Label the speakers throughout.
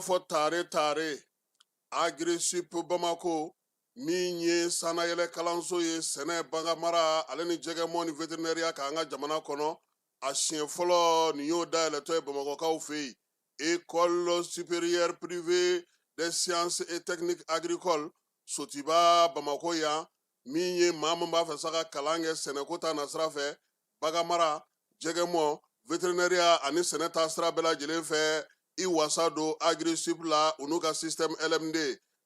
Speaker 1: Fo tare Agri-Sup Bamako min ye sanayɛlɛ kalanso ye sɛnɛ bangamara ale ni jɛgɛmɔ ni vétérinaire k'an ka jamana kɔnɔ a siɲɛ fɔlɔ nin y'o dayɛlɛtɔ ye Bamakɔkaw fɛ yen École supérieure privée des sciences et techniques agricoles Sotiba Bamako yan min ye maa min b'a fɛ sa ka kalan kɛ sɛnɛko ta nasira fɛ bagamara jɛgɛmɔ vétérinaire ani sɛnɛ ta sira bɛɛ lajɛlen fɛ i wasa don Agri-Sup la u n'u ka système LMD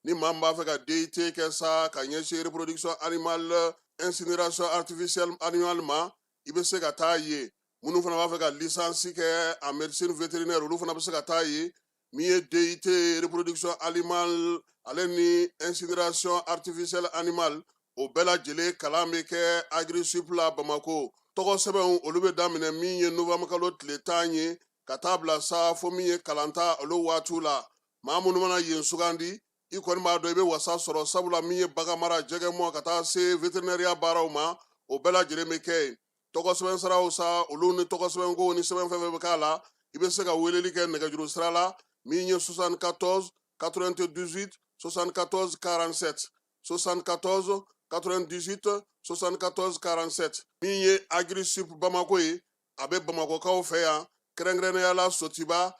Speaker 1: ni maa min b'a fɛ ka DUT kɛ sa ka ɲɛsin reproduction animale incinération artificielle animale ma i bɛ se ka taa ye minnu fana b'a fɛ ka licence kɛ en médecine vétérinaire olu fana bɛ se ka taa ye min ye DUT reproduction animale ale ni incinération artificielle animale o bɛɛ lajɛlen kalan bɛ kɛ Agri-Sup la Bamako tɔgɔ sɛbɛnw olu bɛ daminɛ min ye novembre kalo tile 10 ye ka taa bila sa fo min ye kalanta olu waatiw la maa minnu mana yen sugandi i kɔni b'a dɔn i bɛ wasa sɔrɔ sabula min ye baganmara jɛgɛmɔ ka taa se vétérinaire baaraw ma o bɛɛ lajɛlen bɛ kɛ yen tɔgɔ sɛbɛn saraw sa olu ni tɔgɔ sɛbɛn ko ni sɛbɛn fɛn fɛn bɛ k'a la i bɛ se ka weleli kɛ nɛgɛjuru sira la min ye 74 98 74 47 74 98 74 47 min ye Agri-Sup Bamako ye a bɛ Bamakɔkaw fɛ yan kɛrɛnkɛrɛnnenya la Sotiba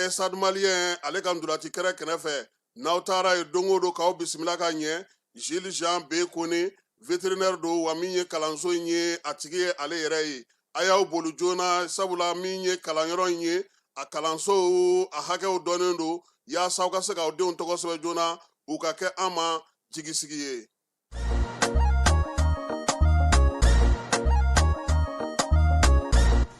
Speaker 1: Stade Malien ale ka ndolati kɛrɛ kɛrɛfɛ n'aw taara ye don o don k'aw bisimila ka ɲɛ Jules Jean B Kone vétérinaire don wa min ye kalanso in ye a tigi ye ale yɛrɛ ye a y'aw boli joona sabula min ye kalanyɔrɔ in ye a kalanso a hakɛw dɔnnen don yaasa aw ka se k'aw denw tɔgɔ sɛbɛn joona u ka kɛ an ma jigisigi ye.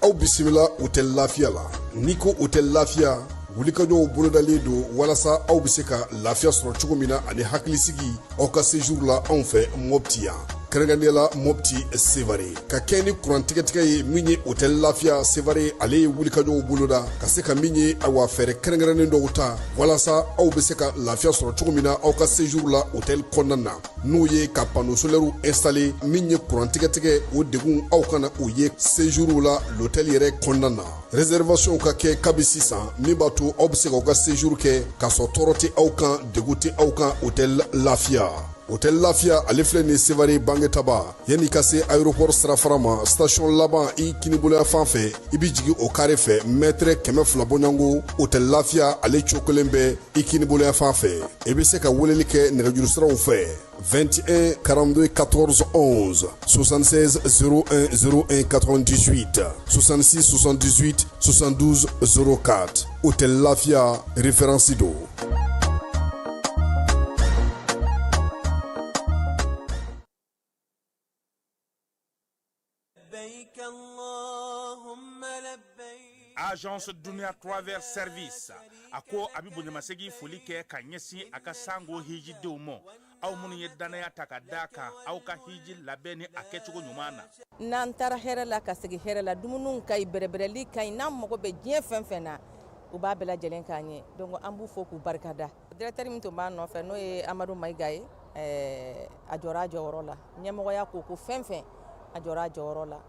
Speaker 2: Aw bisimila hôtel Lafiya la n'i ko hôtel Lafiya wulikajɔw bolodalen don walasa aw bɛ se ka lafiya sɔrɔ cogo min na ani hakilisigi aw ka séjour la anw fɛ Mopti yan kɛrɛnkɛrɛnnenya la Mopti Sevare ka kɛ ni kurantigɛtigɛ ye min ye hôtel Lafiya Sevare ale ye wulikajɔw boloda ka se ka min ye awa fɛɛrɛ kɛrɛnkɛrɛnnen dɔw ta walasa aw bɛ se ka lafiya sɔrɔ cogo min na aw ka séjour la hôtel kɔnɔna na n'o ye ka panneau solaire installé min ye kurantigɛtigɛ o degun aw kana o ye séjour la l'hôtel yɛrɛ kɔnɔna na réservation ka kɛ kabi sisan min b'a to aw bɛ se k'aw ka séjour kɛ k'a sɔrɔ tɔɔrɔ tɛ aw kan degun tɛ aw kan hôtel Lafiya. Hôtel Lafiya ale filɛ nin Sevare Bangetaba yanni ka se aéroport sirafara ma station laban i kiniboloya fan fɛ i bɛ jigin o carré fɛ mètre 200 bɔɲɔngo Hôtel Lafiya ale cokolen bɛ i kiniboloya fan fɛ i bɛ se ka weleli kɛ nɛgɛjuru siraw fɛ 21 42 14 11 76 01 01 98 66 78 72 04 Hôtel Lafiya référence do.
Speaker 3: Agence Dunia Travers Service ako abibu nyamasegi foli kɛ ka ɲɛsin a ka sango hiji denw ma aw minnu ye danaya ta ka da kan aw ka hiji labɛn ni a kɛcogo ɲuman na
Speaker 4: n'an taara hɛrɛ la ka segin hɛrɛ la dumuniw ka ɲi bɛrɛbɛrɛli ka ɲi n'an mago bɛ diɲɛ fɛn fɛn na u b'a bɛɛ lajɛlen k'an ye donc an b'u fo k'u barikada directeur min tun b'a nɔfɛ n'o ye Amadu Mayiga ye a jɔra a jɔyɔrɔ la ɲɛmɔgɔya ko fɛn fɛn a jɔra a jɔyɔrɔ la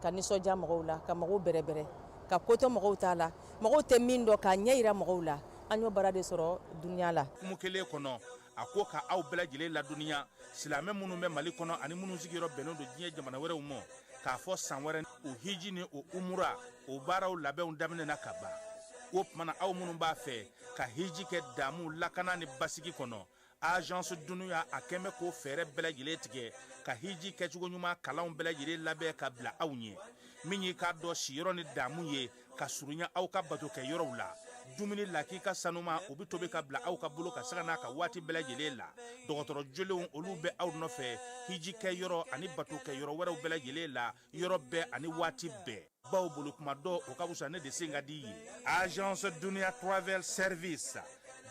Speaker 4: ka nisɔndiya mɔgɔw la ka mɔgɔw bɛrɛbɛrɛ ka koto mɔgɔw t'a la mɔgɔw tɛ min dɔn k'a ɲɛ yira mɔgɔw la an y'o baara de sɔrɔ duniya la
Speaker 3: kumu kelen kɔnɔ a ko ka aw bɛɛ lajɛlen laduniya silamɛ minnu bɛ Mali kɔnɔ ani minnu sigiyɔrɔ bɛnnen don diɲɛ jamana wɛrɛw ma k'a fɔ san wɛrɛ o hiji ni o umura o baaraw labɛnw daminɛna ka ban o tumana aw minnu b'a fɛ ka hiji kɛ damu lakana ni basigi kɔnɔ agence Dunuya a kɛmɛ ko fɛɛrɛ bɛɛ lajɛlen tigɛ ka hiji kɛcogo ɲuman kalanw bɛɛ lajɛlen labɛn ka bila aw ɲɛ min y'i k'a dɔn siyɔrɔ ni damu ye ka surunya aw ka bato kɛ yɔrɔw la dumuni laki ka sanuma u bi tobi ka bila aw ka bolo ka saga n'a ka waati bɛɛ lajɛlen la dɔgɔtɔrɔ jolenw olu bɛ aw nɔfɛ hiji kɛ yɔrɔ ani bato kɛ yɔrɔ wɛrɛw bɛɛ lajɛlen la yɔrɔ bɛɛ ani waati bɛɛ baw bolo kuma dɔ o ka wusa ne de sen ka di ye agence dunia travel service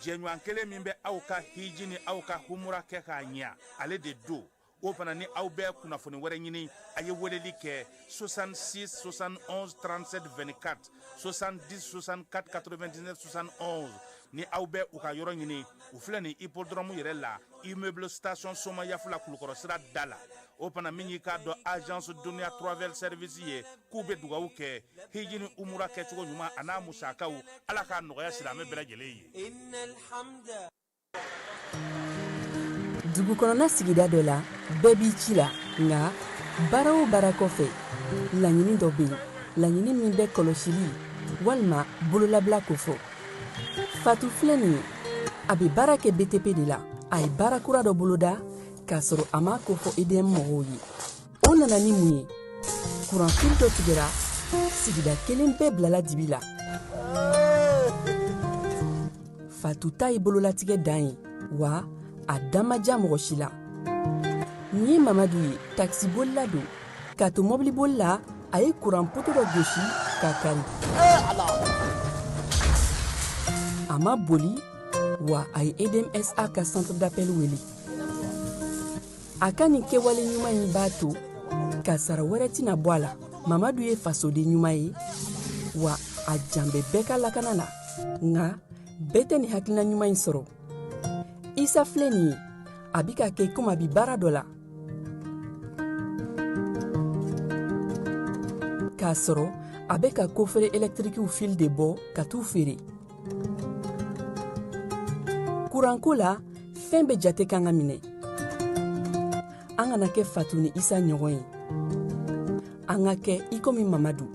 Speaker 3: jɛɲɔgɔn kelen min bɛ aw ka hiji ni aw ka humura kɛ k'a ɲɛ ale de do o fana ni aw bɛɛ kunnafoni wɛrɛ ɲini a ye weleli kɛ 66 71 37 24 70 64 99 71 ni aw bɛ u ka yɔrɔ ɲini u filɛ ni hippodrome yɛrɛ la immeuble station soma yafula kulukɔrɔ sira da la o fana min y'i k'a dɔn agence dunia travel service ye k'u bɛ dugawu kɛ hiji ni umura kɛcogo ɲuman a n'a musakaw ala k'a nɔgɔya silamɛ bɛɛ lajɛlen ye.
Speaker 5: dugukɔnɔna sigida dɔ la bɛɛ b'i ci la nka baara o baara kɔfɛ laɲini dɔ bɛ yen laɲini min bɛ kɔlɔsili walima bololabila ko fɔ fatu filɛ nin ye a bɛ baara kɛ btp de la a ye baara kura dɔ boloda k'a sɔrɔ a ma ko fɔ edm mɔgɔw ye o nana ni mun ye kuranfili dɔ tigɛra sigida kelen bɛɛ bilala dibi la fatu ta ye bololatigɛ dan ye wa a damaja mɔgɔ si la nin ye mamadu ye takisibolila don k'a to mɔbiliboli la a ye kuran poto dɔ gosi k'a kari a ma boli wa a ye edmsa ka centre d'appel wele a ka nin kɛwale ɲuman in b'a to ka sara wɛrɛ tɛna bɔ a la mamadu ye fasoden ɲuman ye wa a jan bɛ bɛɛ ka lakana na nka bɛɛ tɛ nin hakilina ɲuman in sɔrɔ isa filɛ nin ye a bi ka kɛ komi a bi baara dɔ la k'a sɔrɔ a bɛ ka kofere électrique fil de bɔ ka t'u feere kuranko la fɛn bɛ jate kan ka minɛ an kana kɛ fatu ni isa ɲɔgɔn ye an ka kɛ i komi mamadu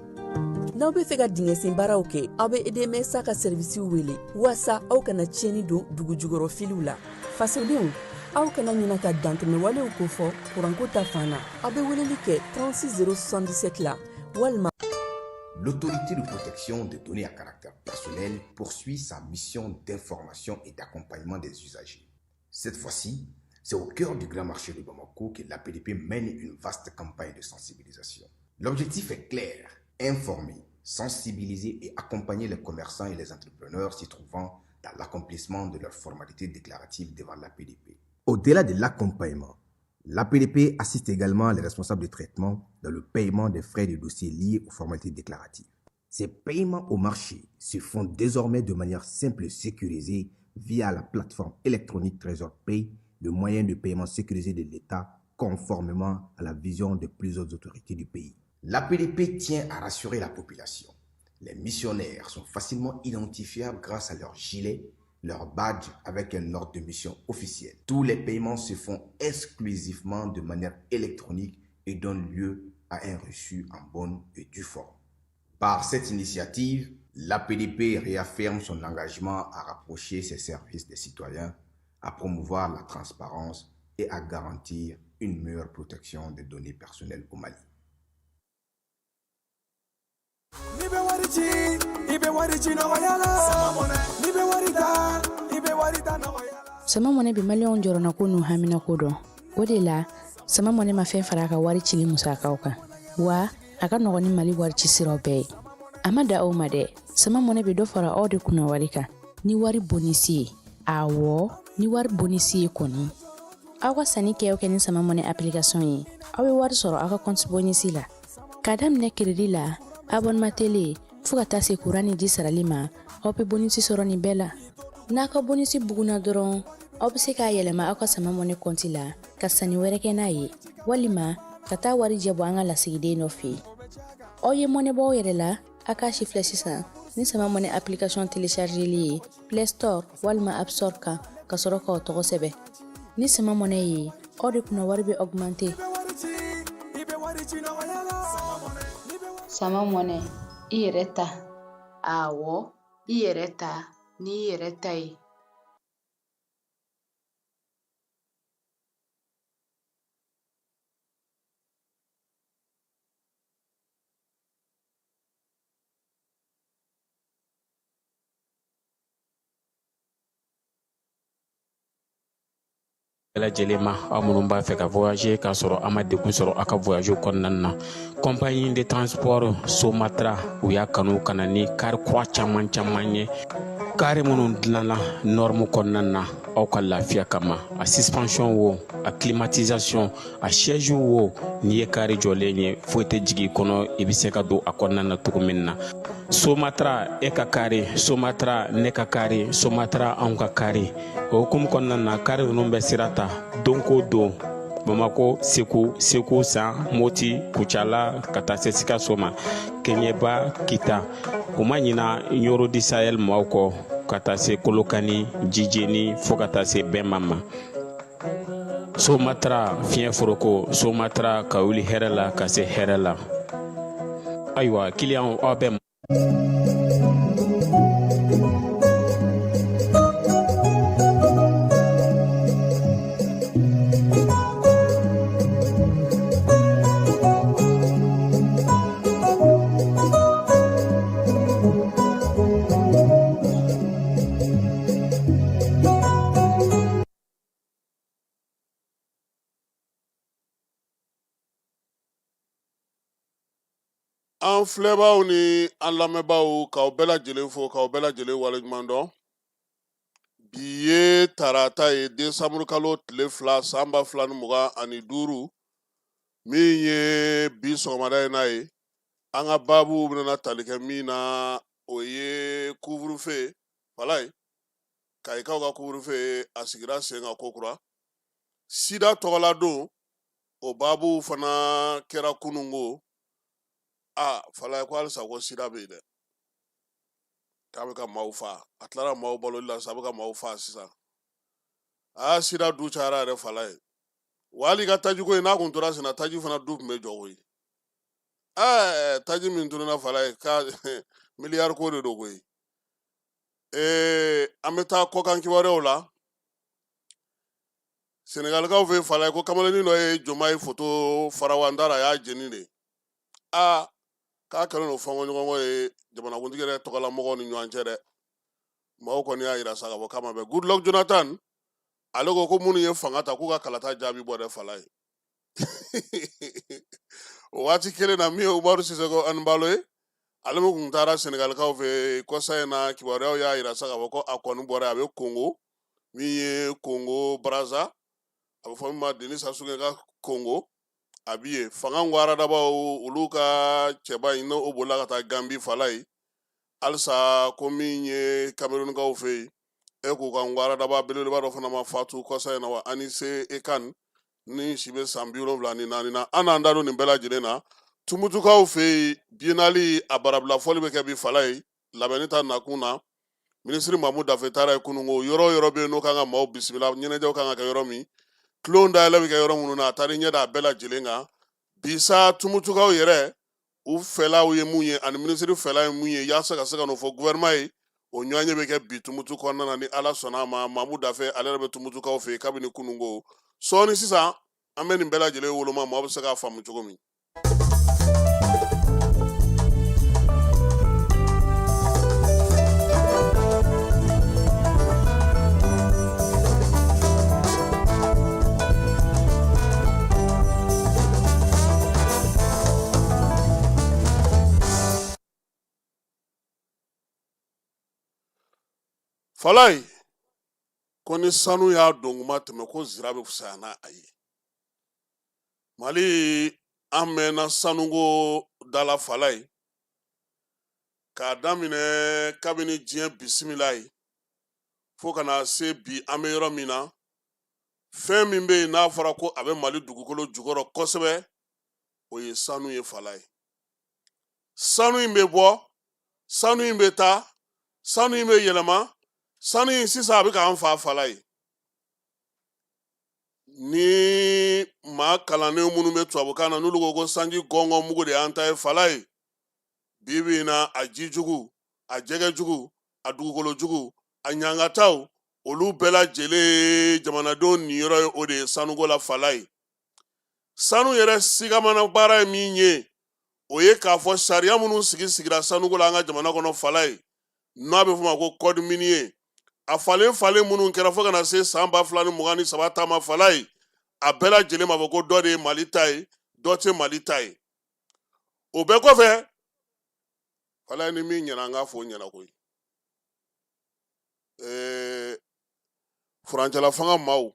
Speaker 5: n'aw bɛ fɛ ka dingɛsen baaraw kɛ aw bɛ edmsa ka servisiw wele walasa aw kana tiɲɛni don dugu jukɔrɔ filiw la fasodenw aw kana ɲina ka dantɛmɛ walew kofɔ kuranko ta fan na aw bɛ weleli kɛ 36077 la walima.
Speaker 6: L'autorité de protection des données à caractère personnel poursuit sa mission d'information et d'accompagnement des usagers. Cette fois-ci, c'est au cœur du grand marché de Bamako que l'APDP mène une vaste campagne de sensibilisation. L'objectif est clair, informer, sensibiliser et accompagner les commerçants et les entrepreneurs s'y trouvant dans l'accomplissement de leurs formalités déclaratives devant l'APDP. Au-delà de l'accompagnement, l'APDP assiste également les responsables de traitement dans le paiement des frais de dossier liés aux formalités déclaratives. Ces paiements au marché se font désormais de manière simple et sécurisée via la plateforme électronique Trésor Pay, le moyen de paiement sécurisé de l'État conformément à la vision de plusieurs autorités du pays. L'APDP tient à rassurer la population. Les missionnaires sont facilement identifiables grâce à leur gilet, leur badge avec un ordre de mission officiel. Tous les paiements se font exclusivement de manière électronique et donnent lieu à un reçu en bonne et due forme. Par cette initiative, l'APDP réaffirme son engagement à rapprocher ses services des citoyens, à promouvoir la transparence et à garantir une meilleure protection des données personnelles au Mali.
Speaker 7: sama mɔnɛ bi maliyɛnw jɔrɔna ko n'u hamina ko dɔn o de la sama mɔnɛ ma fɛn fara a ka wari cili musakaw kan wa a ka nɔgɔn ni mali wari ci siraw bɛɛ ye a ma da aw ma dɛ sama mɔnɛ bi dɔ fara aw de kunna wari kan ni wari bonisi ye awɔ ni wari bonisi ye kɔni aw ka sanni kɛ ni sama mɔnɛ application ye aw bɛ wari sɔrɔ aw ka compte bonisi la ka daminɛ crédit la abonnement télé fo ka taa se courant ni ji sarali ma aw bɛ bonisi sɔrɔ nin bɛɛ la n'a ka bonisi buguna dɔrɔn aw bɛ se k'a yɛlɛma aw ka sama mɔnɛ compte la ka sanni wɛrɛ kɛ n'a ye walima ka taa wari jɛbɔ an ka lasigiden dɔ fɛ yen aw ye mɔnɛ bɔ aw yɛrɛ la a k'a si filɛ sisan ni sama mɔnɛ application téléchargeli ye Play Store walima App Store kan ka sɔrɔ k'aw tɔgɔ sɛbɛn ni sama mɔnɛ ye aw de kunna wari bɛ augmenter.
Speaker 8: sama mɔnɛ i yɛrɛ ta awɔ i yɛrɛ ta ni i yɛrɛ ta ye
Speaker 9: lajɛlen ma aw minnu b'a fɛ ka voyager k'a sɔrɔ a ma degun sɔrɔ a ka voyage kɔnɔna na compagnie de transport Somatra u y'a kanu ka na ni kari kura caman ye kari minnu dilanna norme kɔnɔna na aw ka lafiya kama a suspension wo a climatisation a siège wo n'i ye kari jɔlen ye foyi tɛ jigin kɔnɔ i bɛ se ka don a kɔnɔna na cogo min na Somatra e ka kari Somatra ne ka kari Somatra anw ka kari o hukumu kɔnɔna na kari ninnu bɛ sira ta don ko don Bamako Segu San Moti Kucala ka taa se Sikaso ma Keɲeba Kita o ma ɲina Yoro di Sahel maaw kɔ ka taa se Kolokani Jijeni fo ka taa se Bɛnma ma Somatra fiɲɛ foroko Somatra ka wuli hɛrɛ la ka se hɛrɛ la ayiwa client aw bɛ
Speaker 1: an filɛbaaw ni an lamɛnbaaw k'aw bɛɛ lajɛlen fo k'aw bɛɛ lajɛlen waleɲuman dɔn bi ye tarata ye desanburu kalo tile 2 san 2025 min ye bi sɔgɔmada in n'a ye an ka baabu bɛna tali kɛ min na o ye couvre-feu Falaye Kayikaw ka couvre-feu a sigira sen kan kokura sida tɔgɔladon o baabu fana kɛra kunungo Falaye ko halisa ko sida bɛ yen dɛ k'a bɛ ka maaw faa a tilara maaw baloli la sa a bɛ ka maaw faa sisan sida du cayara yɛrɛ Falaye wa hali ka tajiko in n'a kun tora sen na taji fana du tun bɛ jɔ koyi taji min tununa Falaye ka miliyari ko de don koyi an bɛ taa kɔkan kibaruyaw la Senegalikaw fɛ Falaye ko kamalennin dɔ ye Jomayi photo farawandara a y'a jeni de k'a kɛlen don fɔnkɔɲɔgɔnkɔ ye jamanakuntigi yɛrɛ tɔgɔlamɔgɔw ni ɲɔgɔn cɛ dɛ maaw kɔni y'a jira sa ka fɔ k'a ma bɛn Goodluck Jonathan ale ko minnu ye fanga ta k'u ka kalata jaabi bɔ dɛ Falaye o waati kelen na min ye Umaru Sisoko Anibalo ye ale min kun taara Senegalikaw fɛ kɔsa in na kibaruyaw y'a jira sa ka fɔ ko a kɔni bɔra a bɛ Congo min ye Congo Brazza a bɛ fɔ min ma Denis Sassou Nguesso ka Congo a bi ye fanga ngwaradabaw olu ka cɛba in n'o bolila ka taa Gambi Falaye halisa ko min ye Camerounkaw fɛ yen k'u ka ngwaradaba belebeleba dɔ fana ma fatu kɔsa in na wa Anise Ekan ni si bɛ san 74 na an n'an da don nin bɛɛ lajɛlen na Tumutukaw fɛ yen biennale a barabila fɔli bɛ kɛ bi Falaye labɛnni ta nakun na minisiri Mamu Dafe taara ye kunungo yɔrɔ yɔrɔ bɛ yen n'o kan ka maaw bisimila ɲɛnajɛw kan ka kɛ yɔrɔ min tulon dayɛlɛ bɛ kɛ yɔrɔ minnu na a taara ɲɛ da a bɛɛ lajɛlen kan bisa Tumutukaw yɛrɛ u fɛlaw ye mun ye ani minisiri fɛla ye mun ye yaasa ka se ka n'o fɔ gouvernement ye o ɲɔgɔnye bɛ kɛ bi Tumutu kɔnɔna na ni Ala sɔnna a ma Mamu Dafe ale yɛrɛ bɛ Tumutukaw fɛ yen kabini kunungo sɔɔni sisan an bɛ nin bɛɛ lajɛlen woloma maaw bɛ se k'a faamu cogo min. Falaye ko ni sanu y'a donguma tɛmɛ ko zira bɛ fisaya n'a a ye Mali an mɛnna sanuko dala Falaye k'a daminɛ kabini diɲɛ bisimila ye fo kana se bi an bɛ yɔrɔ min na fɛn min bɛ yen n'a fɔra ko a bɛ Mali dugukolo jukɔrɔ kosɛbɛ o ye sanu ye Falaye sanu in bɛ bɔ sanu in bɛ taa sanu in bɛ yɛlɛma sanu in sisan a bɛ k'an fa Falaye ni maa kalannen minnu bɛ tubabukan na n'olu ko sanji gɔngɔn mugu de y'an ta ye Falaye bi bi in na a ji jugu a jɛgɛ jugu a dugukolo jugu a ɲangataw olu bɛɛ lajɛlen jamanadenw niyɔrɔ ye o de ye sanuko la Falaye sanu yɛrɛ sigamana baara ye min ye o ye k'a fɔ sariya minnu sigira sanuko la an ka jamana kɔnɔ Falaye n'a bɛ f'o ma ko code minier a falen minnu kɛra fo kana se san 2023 taama fala ye a bɛɛ lajɛlen ma fɔ ko dɔ de ye Mali ta ye dɔ tɛ Mali ta ye o bɛɛ kɔfɛ fala ye ni min ɲɛna an k'a fɔ o ɲɛna koyi furancɛla fanga maaw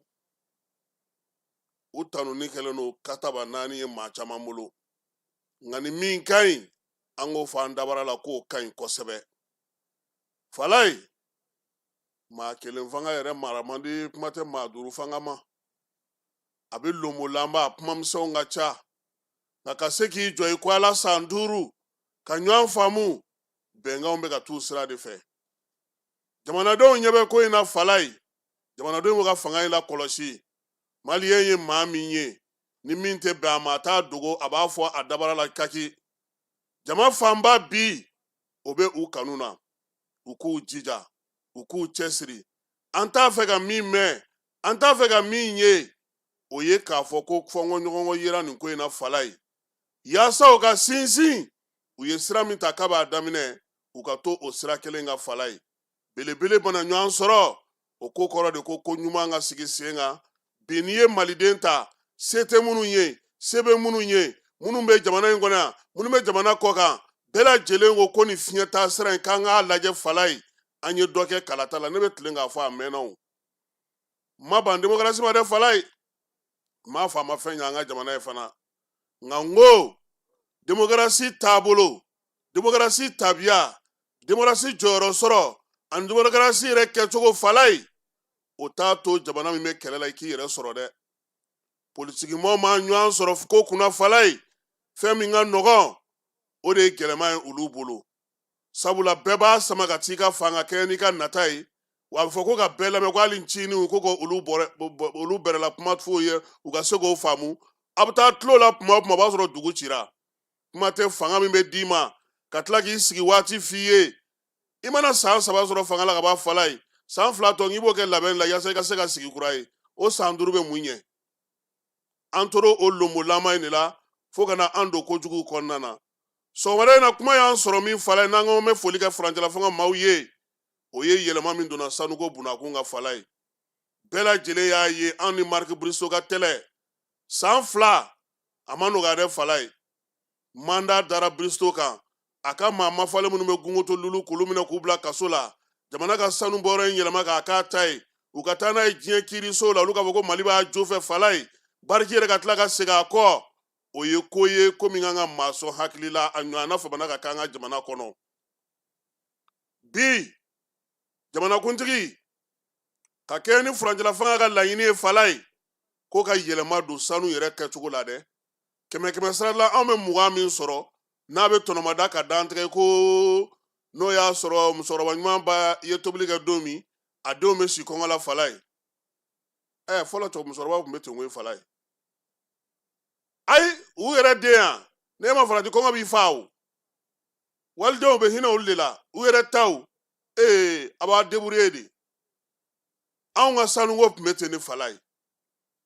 Speaker 1: u tanuni kɛlen don kataba 4 ye maa caman bolo nka ni min ka ɲi an k'o fɔ an dabara la k'o ka ɲi kosɛbɛ fala ye maa kelen fanga yɛrɛ mara man di kuma tɛ maa 5 fanga ma a bɛ lomolanba a kumamisɛnw ka ca nka ka se k'i jɔ i ko ala san 5 ka ɲɔgɔn faamu bɛnkanw bɛ ka t'u sira de fɛ jamanadenw ɲɛ bɛ ko in na fala ye jamanadenw ka fanga in la kɔlɔsi maliyɛn ye maa min ye ni min tɛ bɛn a ma a t'a dogo a b'a fɔ a dabara la kaki jama fanba bi o bɛ u kanu na u k'u jija u k'u cɛsiri an t'a fɛ ka min mɛn an t'a fɛ ka min ye o ye k'a fɔ ko fɔnkɔɲɔgɔnkɔ yera nin ko in na fala ye yaasa u ka sinsin u ye sira min ta k'a b'a daminɛ u ka to o sira kelen ka fala ye belebele mana ɲɔgɔn sɔrɔ o ko kɔrɔ de ko ɲuman ka sigi sen kan bi n'i ye maliden ta se tɛ minnu ye se bɛ minnu ye minnu bɛ jamana in kɔnɔ yan minnu bɛ jamana kɔ kan bɛɛ lajɛlen ko nin fiɲɛ taa sira in k'an k'a lajɛ fala ye an ye dɔ kɛ kalata la ne bɛ tilen k'a fɔ a mɛnna o ma ban démocratie ma dɛ fala ye m'a fɔ a ma fɛn ɲɛ an ka jamana ye fana nka n ko démocratie taabolo démocratie tabiya démocratie jɔyɔrɔ sɔrɔ ani démocratie yɛrɛ kɛcogo fala ye o t'a to jamana min bɛ kɛlɛ la i k'i yɛrɛ sɔrɔ dɛ politikimɔgɔw ma ɲɔgɔn sɔrɔ ko kunna fala ye fɛn min ka nɔgɔn o de ye gɛlɛma ye olu bolo sabula bɛɛ b'a sama ka t'i ka fanga kɛ n'i ka nata ye wa a bɛ fɔ ko ka bɛɛ lamɛn ko hali ncinin ko olu bɛrɛla kuma f'o ye u ka se k'o faamu a bɛ taa tulo la tuma o tuma o b'a sɔrɔ dugu cira kuma tɛ fanga min bɛ d'i ma ka tila k'i sigi waati f'i ye i mana san 3 sɔrɔ fanga la ka b'a fala ye san 2 tɔ i b'o kɛ labɛn la yaasa i ka se ka sigi kura ye o san 5 bɛ mun ɲɛ an tora o lomolama in de la fo ka na an don kojugu kɔnɔna na sɔgɔmada in na kuma y'an sɔrɔ min fala ye n'an ko bɛ foli kɛ furancɛla fanga maaw ye o ye yɛlɛma min donna sanuko bunakun ka fala ye bɛɛ lajɛlen y'a ye an ni Marc Briceau ka tɛlɛ san 2 a ma nɔgɔya dɛ fala ye mandat dara Briceau kan a ka maa mafalen minnu bɛ gungoto lulu k'olu minɛ k'u bila kaso la jamana ka sanu bɔyɔrɔ in yɛlɛma k'a k'a ta ye u ka taa n'a ye diɲɛ kiiriso la olu k'a fɔ ko Mali b'a jo fɛ fala ye bariki yɛrɛ ka tila ka segin a kɔ o ye ko ye ko min kan ka maa sɔn hakili la a ɲɔgɔnna famana ka k'an ka jamana kɔnɔ bi jamanakuntigi ka kɛ ni furancɛla fanga ka laɲini ye fala ye ko ka yɛlɛma don sanu yɛrɛ kɛcogo la dɛ kɛmɛ sara la anw bɛ 20 min sɔrɔ n'a bɛ tɔnɔmada ka dan tigɛ ko n'o y'a sɔrɔ musokɔrɔba ɲuman ba ye tobili kɛ don min a denw bɛ si kɔngɔ la fala ye fɔlɔ cɛ musokɔrɔba tun bɛ ten ko ye fala ye ayi u yɛrɛ den yan n'e ma farati kɔngɔ b'i fa o walidenw bɛ hinɛ olu de la u yɛrɛ taw a b'a débrouiller de anw ka sanuko tun bɛ ten ni fala ye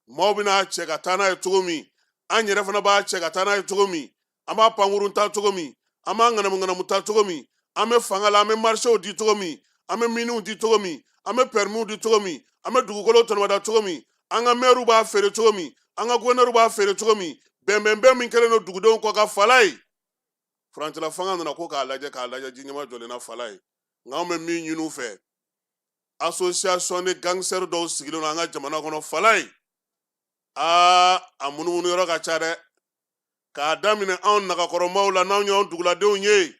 Speaker 1: maaw bɛna cɛ ka taa n'a ye cogo min an yɛrɛ fana b'a cɛ ka taa n'a ye cogo min an b'a pankurun ta cogo min an b'a ŋanamu ta cogo min an bɛ fanga la an bɛ marchew di cogo min an bɛ miniw di cogo min an bɛ permis di cogo min an bɛ dugukolo tɔnɔmada cogo min an ka maires b'a feere cogo min an ka gouverneurs b'a feere cogo min bɛnbɛnbɛn min kɛlen don dugudenw kɔ ka fala ye furancɛla fanga nana ko k'a lajɛ ji ɲɛma jɔlen na fala ye nka anw bɛ min ɲini u fɛ association de gangsters dɔw sigilen don an ka jamana kɔnɔ fala ye a munumunu yɔrɔ ka ca dɛ k'a daminɛ anw nagakɔrɔmaw la n'anw y'anw duguladenw ye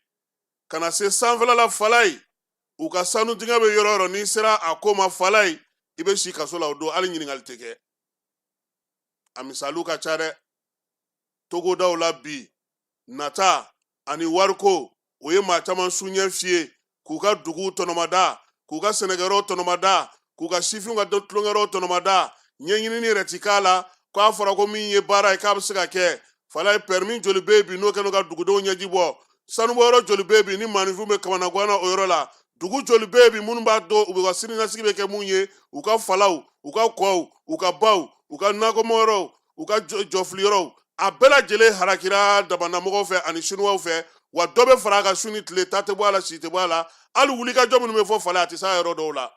Speaker 1: ka na se sanfɛla la fala ye u ka sanu dingɛ bɛ yɔrɔ o yɔrɔ n'i sera a ko ma fala ye i bɛ si kaso la o don hali ɲininkali tɛ kɛ a misaliw ka ca dɛ togodaw la bi nata ani wariko o ye maa caman su ɲɛ fiyɛ k'u ka duguw tɔnɔmada k'u ka sɛnɛkɛyɔrɔ tɔnɔmada k'u ka sifinw ka tulonkɛyɔrɔ tɔnɔmada ɲɛɲinini yɛrɛ ti k'a la k'a fɔra ko min ye baara ye k'a bɛ se ka kɛ fala ye permis joli bɛ bi n'o kɛlen ka dugudenw ɲɛji bɔ sanubɔyɔrɔ joli bɛ bi ni maanifin bɛ kamana guwana o yɔrɔ la dugu joli bɛ bi minnu b'a dɔn u bɛ ka siniɲɛsigi bɛ kɛ mun ye u ka falaw u ka kɔw u ka baw u ka nakɔmɔyɔrɔw u ka jɔfiliyɔrɔw a bɛɛ lajɛlen harakira dabanamɔgɔw fɛ ani sinuwaw fɛ wa dɔ bɛ fara a kan su ni tile ta tɛ bɔ a la si tɛ bɔ a la hali wulikajɔ minnu bɛ fɔ fala a tɛ s'a yɔrɔ dɔw la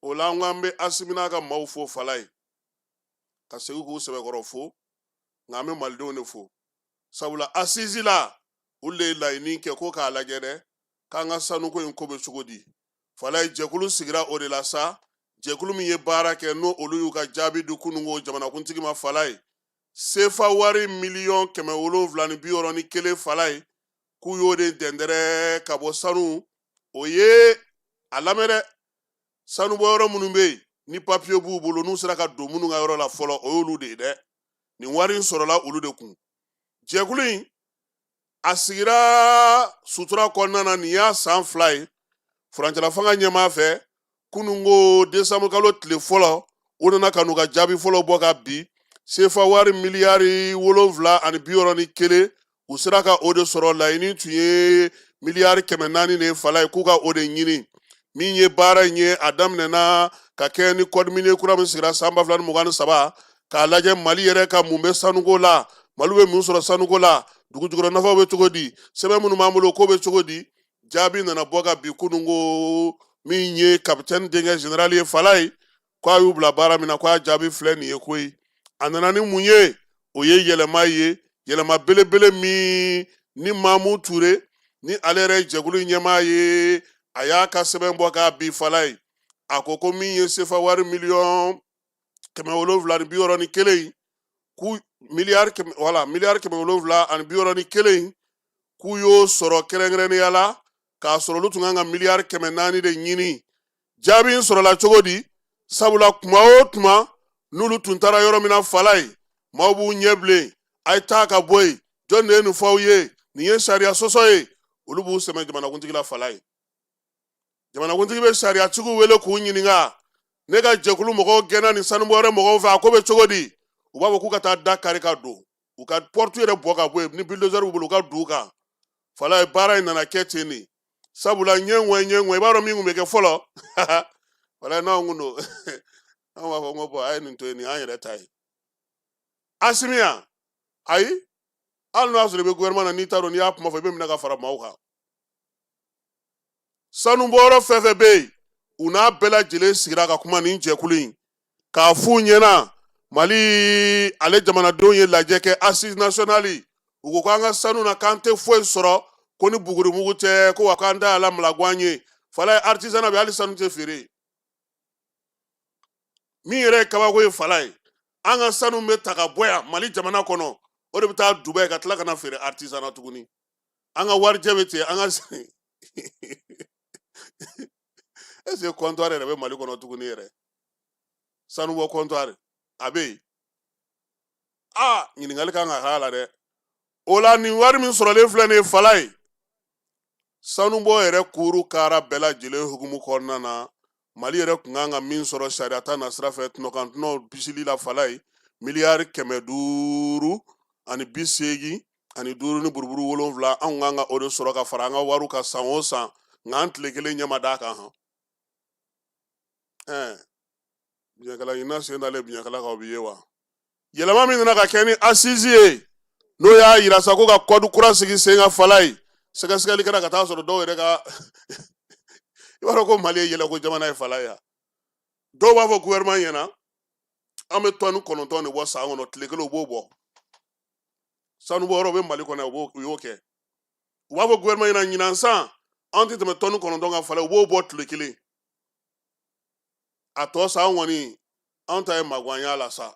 Speaker 1: o la n ko an bɛ asimina ka maaw fo fala ye ka segin k'u sɛbɛkɔrɔ fo nka an bɛ malidenw de fo sabula asisi la olu de ye laɲini kɛ ko k'a lajɛ dɛ k'an ka sanuko in ko bɛ cogo di fala ye jɛkulu sigira o de la sa jɛkulu min ye baara kɛ n'o olu y'u ka jaabi di kununko jamanakuntigi ma fala ye sefa wari 771 fala ye k'u y'o de dɛndɛrɛ ka bɔ sanu o ye a lamɛn dɛ sanu bɔ yɔrɔ minnu bɛ yen ni papiye b'u bolo n'u sera ka don minnu ka yɔrɔ la fɔlɔ o y'olu de ye dɛ nin wari in sɔrɔla olu de kun jɛkulu in a sigira sutura kɔnɔna na nin y'a san 2 ye furancɛla fanga ɲɛmaa fɛ kununko desanburu kalo tile fɔlɔ u nana ka n'u ka jaabi fɔlɔ bɔ ka bi sefa wari miliyari 761 u sera ka o de sɔrɔ laɲini tun ye miliyari 400 de fala ye k'u ka o de ɲini min ye baara in ye a daminɛna ka kɛ ni code minier kura min sigira san 2023 k'a lajɛ mali yɛrɛ ka mun bɛ sanuko la mali bɛ mun sɔrɔ sanuko la dugujukɔrɔ nafaw bɛ cogo di sɛbɛn minnu b'an bolo ko bɛ cogo di jaabi nana bɔ ka bi kununko min ye capitaine denkɛ général ye fala ye k'a y'u bila baara min na k'a jaabi filɛ nin ye koyi a nana ni mun ye o ye yɛlɛma ye yɛlɛma belebele min ni Mamu Ture ni ale yɛrɛ jɛkulu ɲɛmaa ye a y'a ka sɛbɛn bɔ k'a bi fala ye a ko ko min ye sefa wari 761 k'u miliyari 761 k'u y'o sɔrɔ kɛrɛnkɛrɛnnenya la k'a sɔrɔ olu tun kan ka miliyari 400 de ɲini jaabi in sɔrɔla cogo di sabula tuma o tuma n'olu tun taara yɔrɔ min na fala ye maaw b'u ɲɛ bilen a ye taa ka bɔ yen jɔn de ye nin fɔ aw ye nin ye sariya sɔsɔ ye olu b'u sɛmɛ jamanakuntigi la fala ye jamanakuntigi bɛ sariyatigiw wele k'u ɲininka ne ka jɛkulu mɔgɔw gɛnna nin sanubɔyɔrɔ mɔgɔw fɛ a ko bɛ cogo di u b'a fɔ k'u ka taa da kari ka don u ka pɔrɔtu yɛrɛ bɔ ka bɔ yen ni bulldozer b'u bolo u ka d'u kan fala ye baara in nana kɛ ten de sabula ɲɛŋɛ i b'a dɔn min tun bɛ kɛ fɔlɔ fala ye n'anw kun don anw b'a fɔ ko bɔn a ye nin to yen nin y'an yɛrɛ ta ye asimiya ayi hali n'o y'a sɔrɔ i bɛ gouvernement na n'i t'a dɔn n'i y'a kuma fɔ i bɛ minɛ ka fara maaw kan sanubɔyɔrɔ fɛn fɛn bɛ yen u n'a bɛɛ lajɛlen sigira ka kuma nin jɛkulu in k'a f'u ɲɛna mali ale jamanadenw ye lajɛ kɛ assise nationale u ko k'an ka sanu na k'an tɛ foyi sɔrɔ ko ni bugurimugu tɛ ko wa k'an da yɛlɛ malaguan ye fala ye artisanat bɛ hali sanu tɛ feere min yɛrɛ ye kabako ye fala ye an ka sanu bɛ ta ka bɔ yan mali jamana kɔnɔ o de bɛ taa Dubaï ka tila ka na feere artisanat tuguni an ka warijɛ bɛ ten an ka est-ce que comptoir yɛrɛ bɛ mali kɔnɔ tuguni yɛrɛ sanubɔ comptoir a bɛ yen ɲininkali kan ka k'a la dɛ o la nin wari min sɔrɔlen filɛ nin ye fala ye sanubɔ yɛrɛ kuru kara bɛɛ lajɛlen hukumu kɔnɔna na mali yɛrɛ tun kan ka min sɔrɔ sariya ta na sira fɛ tɔnɔkantɔnɔ bisili la fala ye miliyari 585 ni buruburu 7 anw kan ka o de sɔrɔ ka fara an ka wariw kan san o san nka an tile kelen ɲɛ ma d'a kan biɲɛkala ɲinan sen dalen biɲɛkala kan o b'i ye wa yɛlɛma min nana ka kɛ ni assise ye n'o y'a yira sa ko ka code kura sigi sen ka fala ye sɛgɛsɛgɛli kɛra ka taa sɔrɔ dɔw yɛrɛ ka i b'a dɔn ko mali ye yɛlɛko jamana ye fala ye dɔw b'a fɔ gouvernement ɲɛna an bɛ tɔni 9 de bɔ san kɔnɔ tile kelen u b'o bɔ sanubɔyɔrɔ bɛ mali kɔnɔ u y'o kɛ u b'a fɔ gouvernement ɲɛna ɲinan san an tɛ tɛmɛ tɔni 9 kan fala u b'o bɔ tile kelen a tɔ san kɔni an ta ye magoanya la sa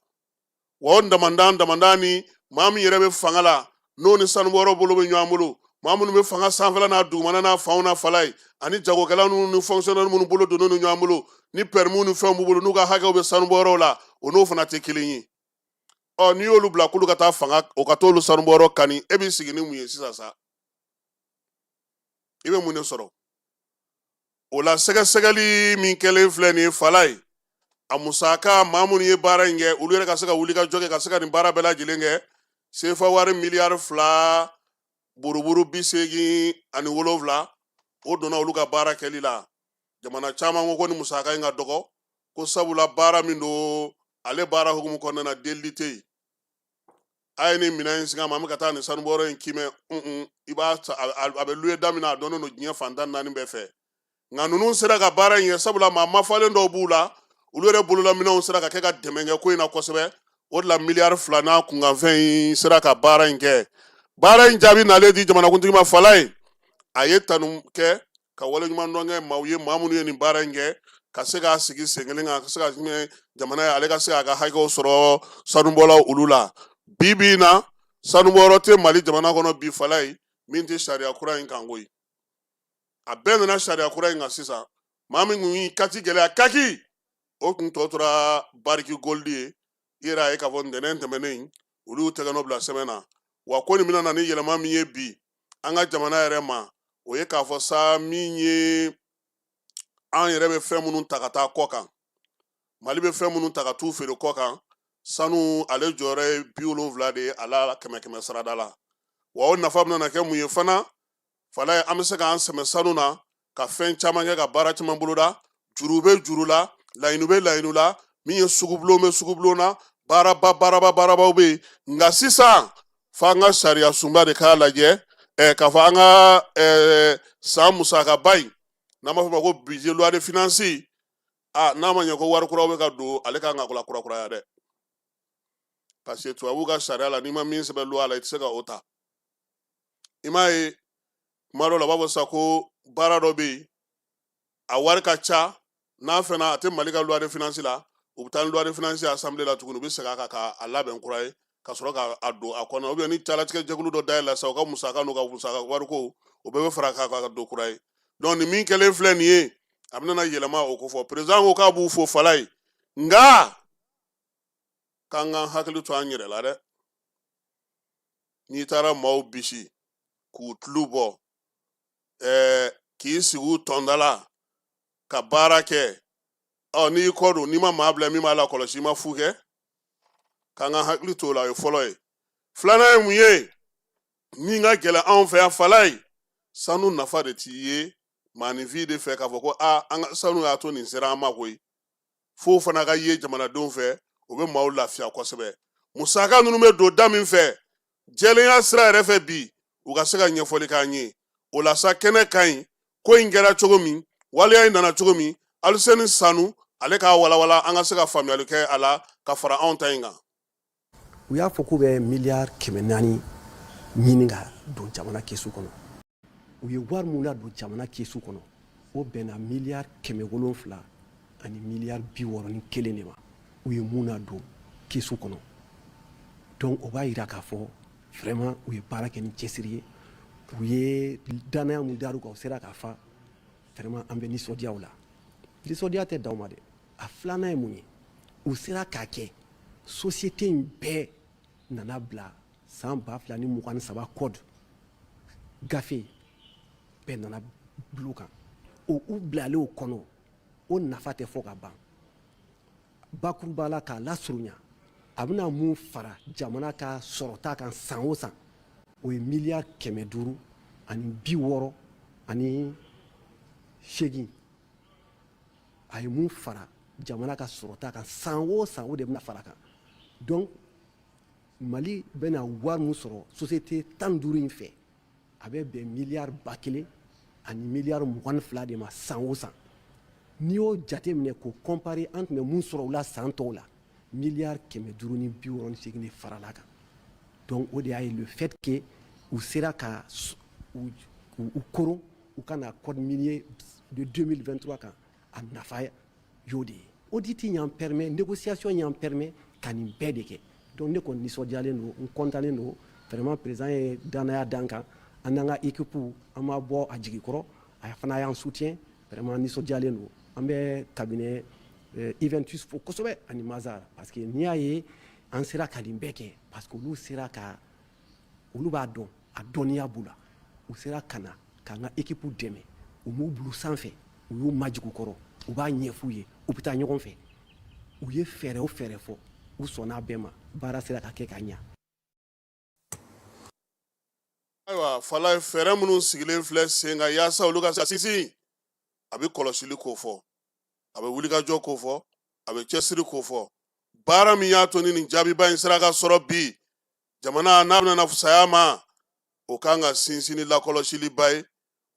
Speaker 1: wa o damanda ni maa min yɛrɛ bɛ fanga la n'o ni sanubɔyɔrɔ bolo bɛ ɲɔgɔn bolo maa minnu bɛ fanga sanfɛla n'a dugumana n'a fanw na fala ye ani jagokɛla ninnu ni fonctionnaire minnu bolo donnen ni ɲɔgɔn bolo ni permis ni fɛnw b'u bolo n'u ka hakɛw bɛ sanubɔyɔrɔw la o n'o fana tɛ kelen ye n'i y'olu bila k'olu ka taa fanga o ka t'olu sanubɔyɔrɔ kani e b'i sigi ni mun ye sisan sa i bɛ mun de sɔrɔ o la sɛgɛsɛgɛli min kɛlen filɛ nin ye fala ye a musaka maa minnu ye baara in kɛ olu yɛrɛ ka se ka wuli ka jɔ kɛ ka se ka nin baara bɛɛ lajɛlen kɛ sefa wari miliyari 2 buruburu 87 o donna olu ka baara kɛli la jamana caman ko ni musaka in ka dɔgɔ ko sabula baara min don ale baara hukumu kɔnɔna na delili tɛ yen a ye nin minɛn in sigi a ma an bɛ ka taa nin sanubɔyɔrɔ in kimɛ i b'a a bɛ luye da min na a dɔnnen don diɲɛ fan 14 bɛɛ fɛ nka ninnu sera ka baara in kɛ sabula maa mafalen dɔw b'u la olu yɛrɛ bolola minɛnw sera ka kɛ ka dɛmɛ kɛ ko in na kosɛbɛ o de la miliyari 2 n'a kunkanfɛn in sera ka baara in kɛ baara in jaabi nalen di jamanakuntigi ma Falaye a ye tanu kɛ ka waleɲuman dɔn kɛ maaw ye maa minnu ye nin baara in kɛ ka se k'a sigi sen kelen kan ka se ka jamana ye ale ka se k'a ka hakɛw sɔrɔ sanubɔlaw olu la bi bi in na sanubɔyɔrɔ tɛ Mali jamana kɔnɔ bi Falaye min tɛ sariya kura in kan koyi a bɛɛ nana sariya kura in kan sisan maa min kun y'i kati gɛlɛya kaki o kun tɔ tora Bariki Goldi ye i yɛrɛ a ye k'a fɔ ntɛnɛn tɛmɛnen olu y'u tɛgɛ nɔ bila sɛbɛn na wa ko nin bɛna na ni yɛlɛma min ye bi an ka jamana yɛrɛ ma o ye k'a fɔ sa min ye an yɛrɛ bɛ fɛn minnu ta ka taa kɔ kan Mali bɛ fɛn minnu ta ka t'u feere kɔ kan sanu ale jɔyɔrɔ ye 70 de ye a la 100 sarada la wa o nafa bɛna kɛ mun ye fana Falaye an bɛ se k'an sɛmɛ sanu na ka fɛn caman kɛ ka baara caman boloda juru bɛ juru la laɲini bɛ laɲini la min ye sugubulon bɛ sugubulon na baarabaw bɛ yen nka sisan f'an ka sariya sunba de k'a lajɛ k'a fɔ an ka san musakaba in n'an b'a fɔ ma ko budget loi de finance n'a ma ɲɛ ko wari kuraw bɛ ka don ale kan ka kurakuraya dɛ parce que tubabuw ka sariya la n'i ma min sɛbɛn loi la i tɛ se ka o ta i m'a ye kuma dɔw la u b'a fɔ sisan ko baara dɔ bɛ yen a wari ka ca n'a fɛnɛ a tɛ Mali ka loi de finance la u bɛ taa ni loi de finance assemblée la tuguni u bɛ segin a kan k'a labɛn kura ye ka sɔrɔ k'a don a kɔnɔ ou bien ni calatigɛ jɛkulu dɔ dayɛlɛla sisan u ka musaka n'u ka musaka wariko o bɛɛ bɛ fara k'a kan ka don kura ye donc ni min kɛlen filɛ nin ye a bɛna yɛlɛma o ko fɔ président ko k'a b'u fo Falaye nka k'an k'an hakili to an yɛrɛ la dɛ n'i taara maaw bisi k'u tulu bɔ k'i sigi u tɔnda la ka baara kɛ n'i kɔ don n'i ma maa bila min b'a la kɔlɔsi i ma fu kɛ k'an ka hakili to o la o ye fɔlɔ ye filanan ye mun ye min ka gɛlɛn anw fɛ yan Falaye sanu nafa de t'i ye maaninfin de fɛ k'a fɔ ko an ka sanu y'a to nin sera an ma koyi fo fana ka ye jamanadenw fɛ o bɛ maaw lafiya kosɛbɛ musaka ninnu bɛ don da min fɛ jɛlenya sira yɛrɛ fɛ bi u ka se ka ɲɛfɔli k'an ye o la sa kɛnɛ ka ɲi ko in kɛra cogo min waleya in nana cogo min Aliseni Sanu ale k'a walawala an ka se ka faamuyali kɛ a la ka fara anw ta in kan
Speaker 10: u y'a fɔ k'u bɛ miliyari 400 ɲini ka don jamana kesu kɔnɔ u ye wari min ladon jamana kesu kɔnɔ o bɛnna miliyari 700 ani miliyari 61 de ma u ye mun ladon kesu kɔnɔ donc o b'a jira k'a fɔ vraiment u ye baara kɛ ni cɛsiri ye u ye danaya mun dar'u kan u sera k'a fa vraiment an bɛ nisɔndiya u la nisɔndiya tɛ d'aw ma dɛ a filanan ye mun ye u sera k'a kɛ société in bɛɛ nana bila san 2023 code gafe bɛɛ nana bulon kan o u bilalen o kɔnɔ o nafa tɛ fɔ ka ban bakuruba la k'a lasurunya a bɛna mun fara jamana ka sɔrɔta kan san o san o ye miliyari 500 ani 60 ani 8 a ye mun fara jamana ka sɔrɔta kan san o san o de bɛna fara kan donc Mali bɛna wari mun sɔrɔ société 15 in fɛ a bɛ bɛn miliyari 1000 ani miliyari 22 de ma san o san n'i y'o jate minɛ k'o comparer an tun bɛ mun sɔrɔ u la san tɔw la miliyari 500 ni 68 de farala kan donc o de y'a ye le fait que u sera ka u koron u kana code minier de 2023 kan a nafa y'o de ye audit y'an permet négociation y'an permet ka nin bɛɛ de kɛ donc ne kɔni nisɔndiyalen don n kɔntannen don vraiment président ye danaya d'an kan an n'an ka équipe an ma bɔ a jigi kɔrɔ a fana y'an soutien vraiment nisɔndiyalen don an bɛ cabinet Eventus fo kosɛbɛ ani Mazar parce que n'i y'a ye an sera ka nin bɛɛ kɛ parce que olu sera ka olu b'a dɔn a dɔnniya b'u la u sera ka na k'an ka équipe dɛmɛ u m'u bila sanfɛ u y'u majigin kɔrɔ u b'a ɲɛf'u ye u bɛ taa ɲɔgɔn fɛ u ye fɛɛrɛ o fɛɛrɛ fɔ u sɔnna bɛɛ ma baara sera ka kɛ ka ɲa
Speaker 1: ayiwa Falaye fɛɛrɛ minnu sigilen filɛ sen kan yaasa olu ka sinsin a bɛ kɔlɔsili k'o fɔ a bɛ wulikajɔ k'o fɔ a bɛ cɛsiri k'o fɔ baara min y'a to ni nin jaabiba in sera ka sɔrɔ bi jamana n'a bɛna fisaya ma o kan ka sinsin ni lakɔlɔsiliba ye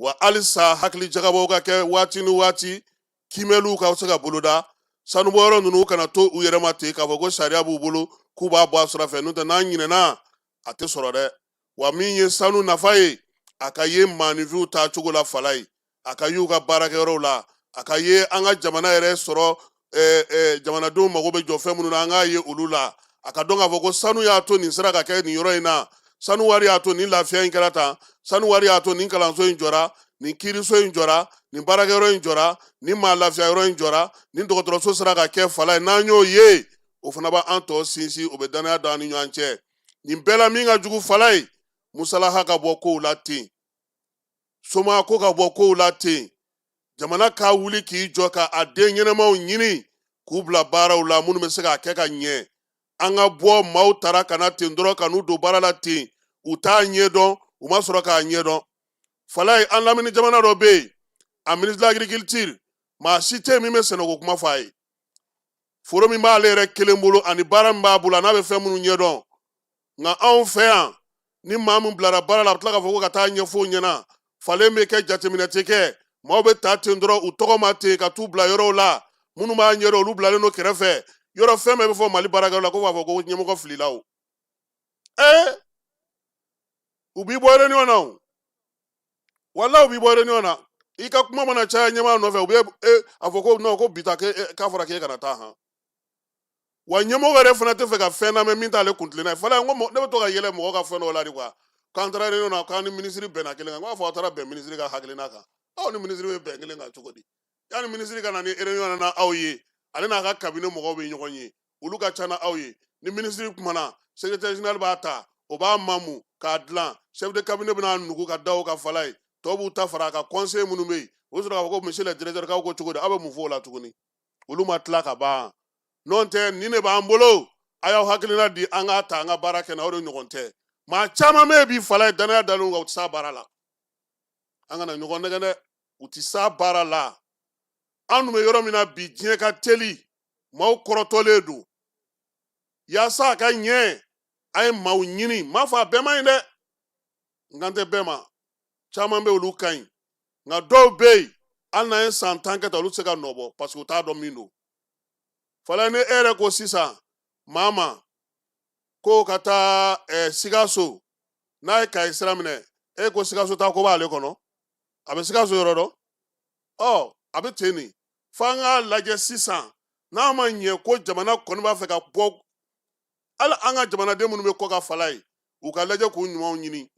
Speaker 1: wa alisa hakili jagabɔ ka kɛ waati ni waati kimɛliw ka se ka boloda sanubɔyɔrɔ ninnu kana to u yɛrɛ ma ten k'a fɔ ko sariya b'u bolo k'u b'a bɔ a sira fɛ n'o tɛ n'an ɲinɛna a tɛ sɔrɔ dɛ wa min ye sanu nafa ye a ka ye maanifinw taa cogo la fala ye a ka ye u ka baarakɛyɔrɔw la a ka ye an ka jamana yɛrɛ sɔrɔ jamanadenw mago bɛ jɔ fɛn minnu na an k'a ye olu la a ka dɔn k'a fɔ ko sanu y'a to nin sera ka kɛ nin yɔrɔ in na sanu wari y'a to nin lafiya in kɛra tan sanu wari y'a to nin kalanso in jɔra nin kiiriso in jɔra nin baarakɛyɔrɔ in jɔra nin maa lafiyayɔrɔ in jɔra nin dɔgɔtɔrɔso sera ka kɛ fala ye n'an y'o ye o fana b'an tɔ sinsin o bɛ danaya don an ni ɲɔgɔn cɛ nin bɛɛ la min ka jugu fala ye musalaha ka bɔ kow la ten soma ko ka bɔ kow la ten jamana k'a wuli k'i jɔ ka a den ɲɛnɛmaw ɲini k'u bila baaraw la minnu bɛ se k'a kɛ ka ɲɛ an ka bɔ maaw tara ka na ten dɔrɔn ka n'u don baara la ten u t'a ɲɛdɔn u ma sɔrɔ k'a ɲɛdɔn fala ye an lamini jamana dɔ bɛ yen a ministre de l'agriculture maa si tɛ yen min bɛ sɛnɛko kuma fɔ a ye foro min b'ale yɛrɛ kelen bolo ani baara min b'a bolo a n'a bɛ fɛn minnu ɲɛdɔn nka anw fɛ yan ni maa min bilara baara la a bɛ tila k'a fɔ ko ka taa ɲɛfɔ o ɲɛna falen bɛ kɛ jateminɛ tɛ kɛ maaw bɛ taa ten dɔrɔn u tɔgɔ ma ten ka t'u bila yɔrɔw la minnu b'a ɲɛdɔn olu bilalen don kɛrɛfɛ yɔrɔ fɛn bɛɛ bɛ fɔ mali baarakɛlaw la ko b'a fɔ ko ɲɛmɔgɔ filila o u b'i bɔ ɲɔgɔn na o walahi u b'i bɔ ɲɔgɔn na i ka kuma mana caya ɲɛmaa nɔfɛ u bɛ a fɔ ko non ko bi ta k'a fɔra k'e kana taa han wa ɲɛmɔgɔ yɛrɛ fana tɛ fɛ ka fɛn lamɛn min t'ale kuntilenna ye fɔlɔ ko ne bɛ to ka yɛlɛ mɔgɔ ka fɛn dɔw la de quoi k'an taara réunion na k'an ni minisiri bɛnna kelen kan n b'a fɔ aw taara bɛn minisiri ka hakilina kan aw ni minisiri bɛ bɛn kelen kan cogo di yanni minisiri ka na ni réunion na aw ye ale n'a ka cabinet mɔgɔw bɛ ɲɔgɔn ye olu ka ca na aw ye ni minisiri kumana secrétaire général b'a ta o b'a mamu k'a dilan chef de cabinet bɛna nugu ka da o ka fala ye tɔw b'u ta fara a kan conseil minnu bɛ yen o bɛ sɔrɔ k'a fɔ ko monsieur le directeur k'aw ko cogo di aw bɛ mun fɔ o la tuguni olu ma tila ka ban n'o tɛ nin de b'an bolo a y'aw hakilina di an k'a ta an ka baara kɛ na o de ɲɔgɔn tɛ maa caman bɛ yen bi fala ye danaya dalen kan u tɛ s'a baara la an kana ɲɔgɔn nɛgɛ dɛ u tɛ s'a baara la an dun bɛ yɔrɔ min na bi diɲɛ ka teli maaw kɔrɔtɔlen don yaasa a ka ɲɛ a ye maaw ɲini m'a fɔ a bɛɛ ma ɲi dɛ nkan tɛ bɛɛ ma caman bɛ olu ka ɲi nka dɔw bɛ yen hali n'an ye san 10 kɛ tan olu tɛ se ka nɔ bɔ parce que u t'a dɔn min don fala ni e yɛrɛ ko sisan maa ma ko ka taa Sikaso n'a ye Kayi sira minɛ e ko Sikaso taa ko b'ale kɔnɔ a bɛ Sikaso yɔrɔ dɔn a bɛ ten de f'an k'a lajɛ sisan n'a ma ɲɛ ko jamana kɔni b'a fɛ ka bɔ hali an ka jamanaden minnu bɛ kɔ ka fala ye u ka lajɛ k'u ɲumanw ɲini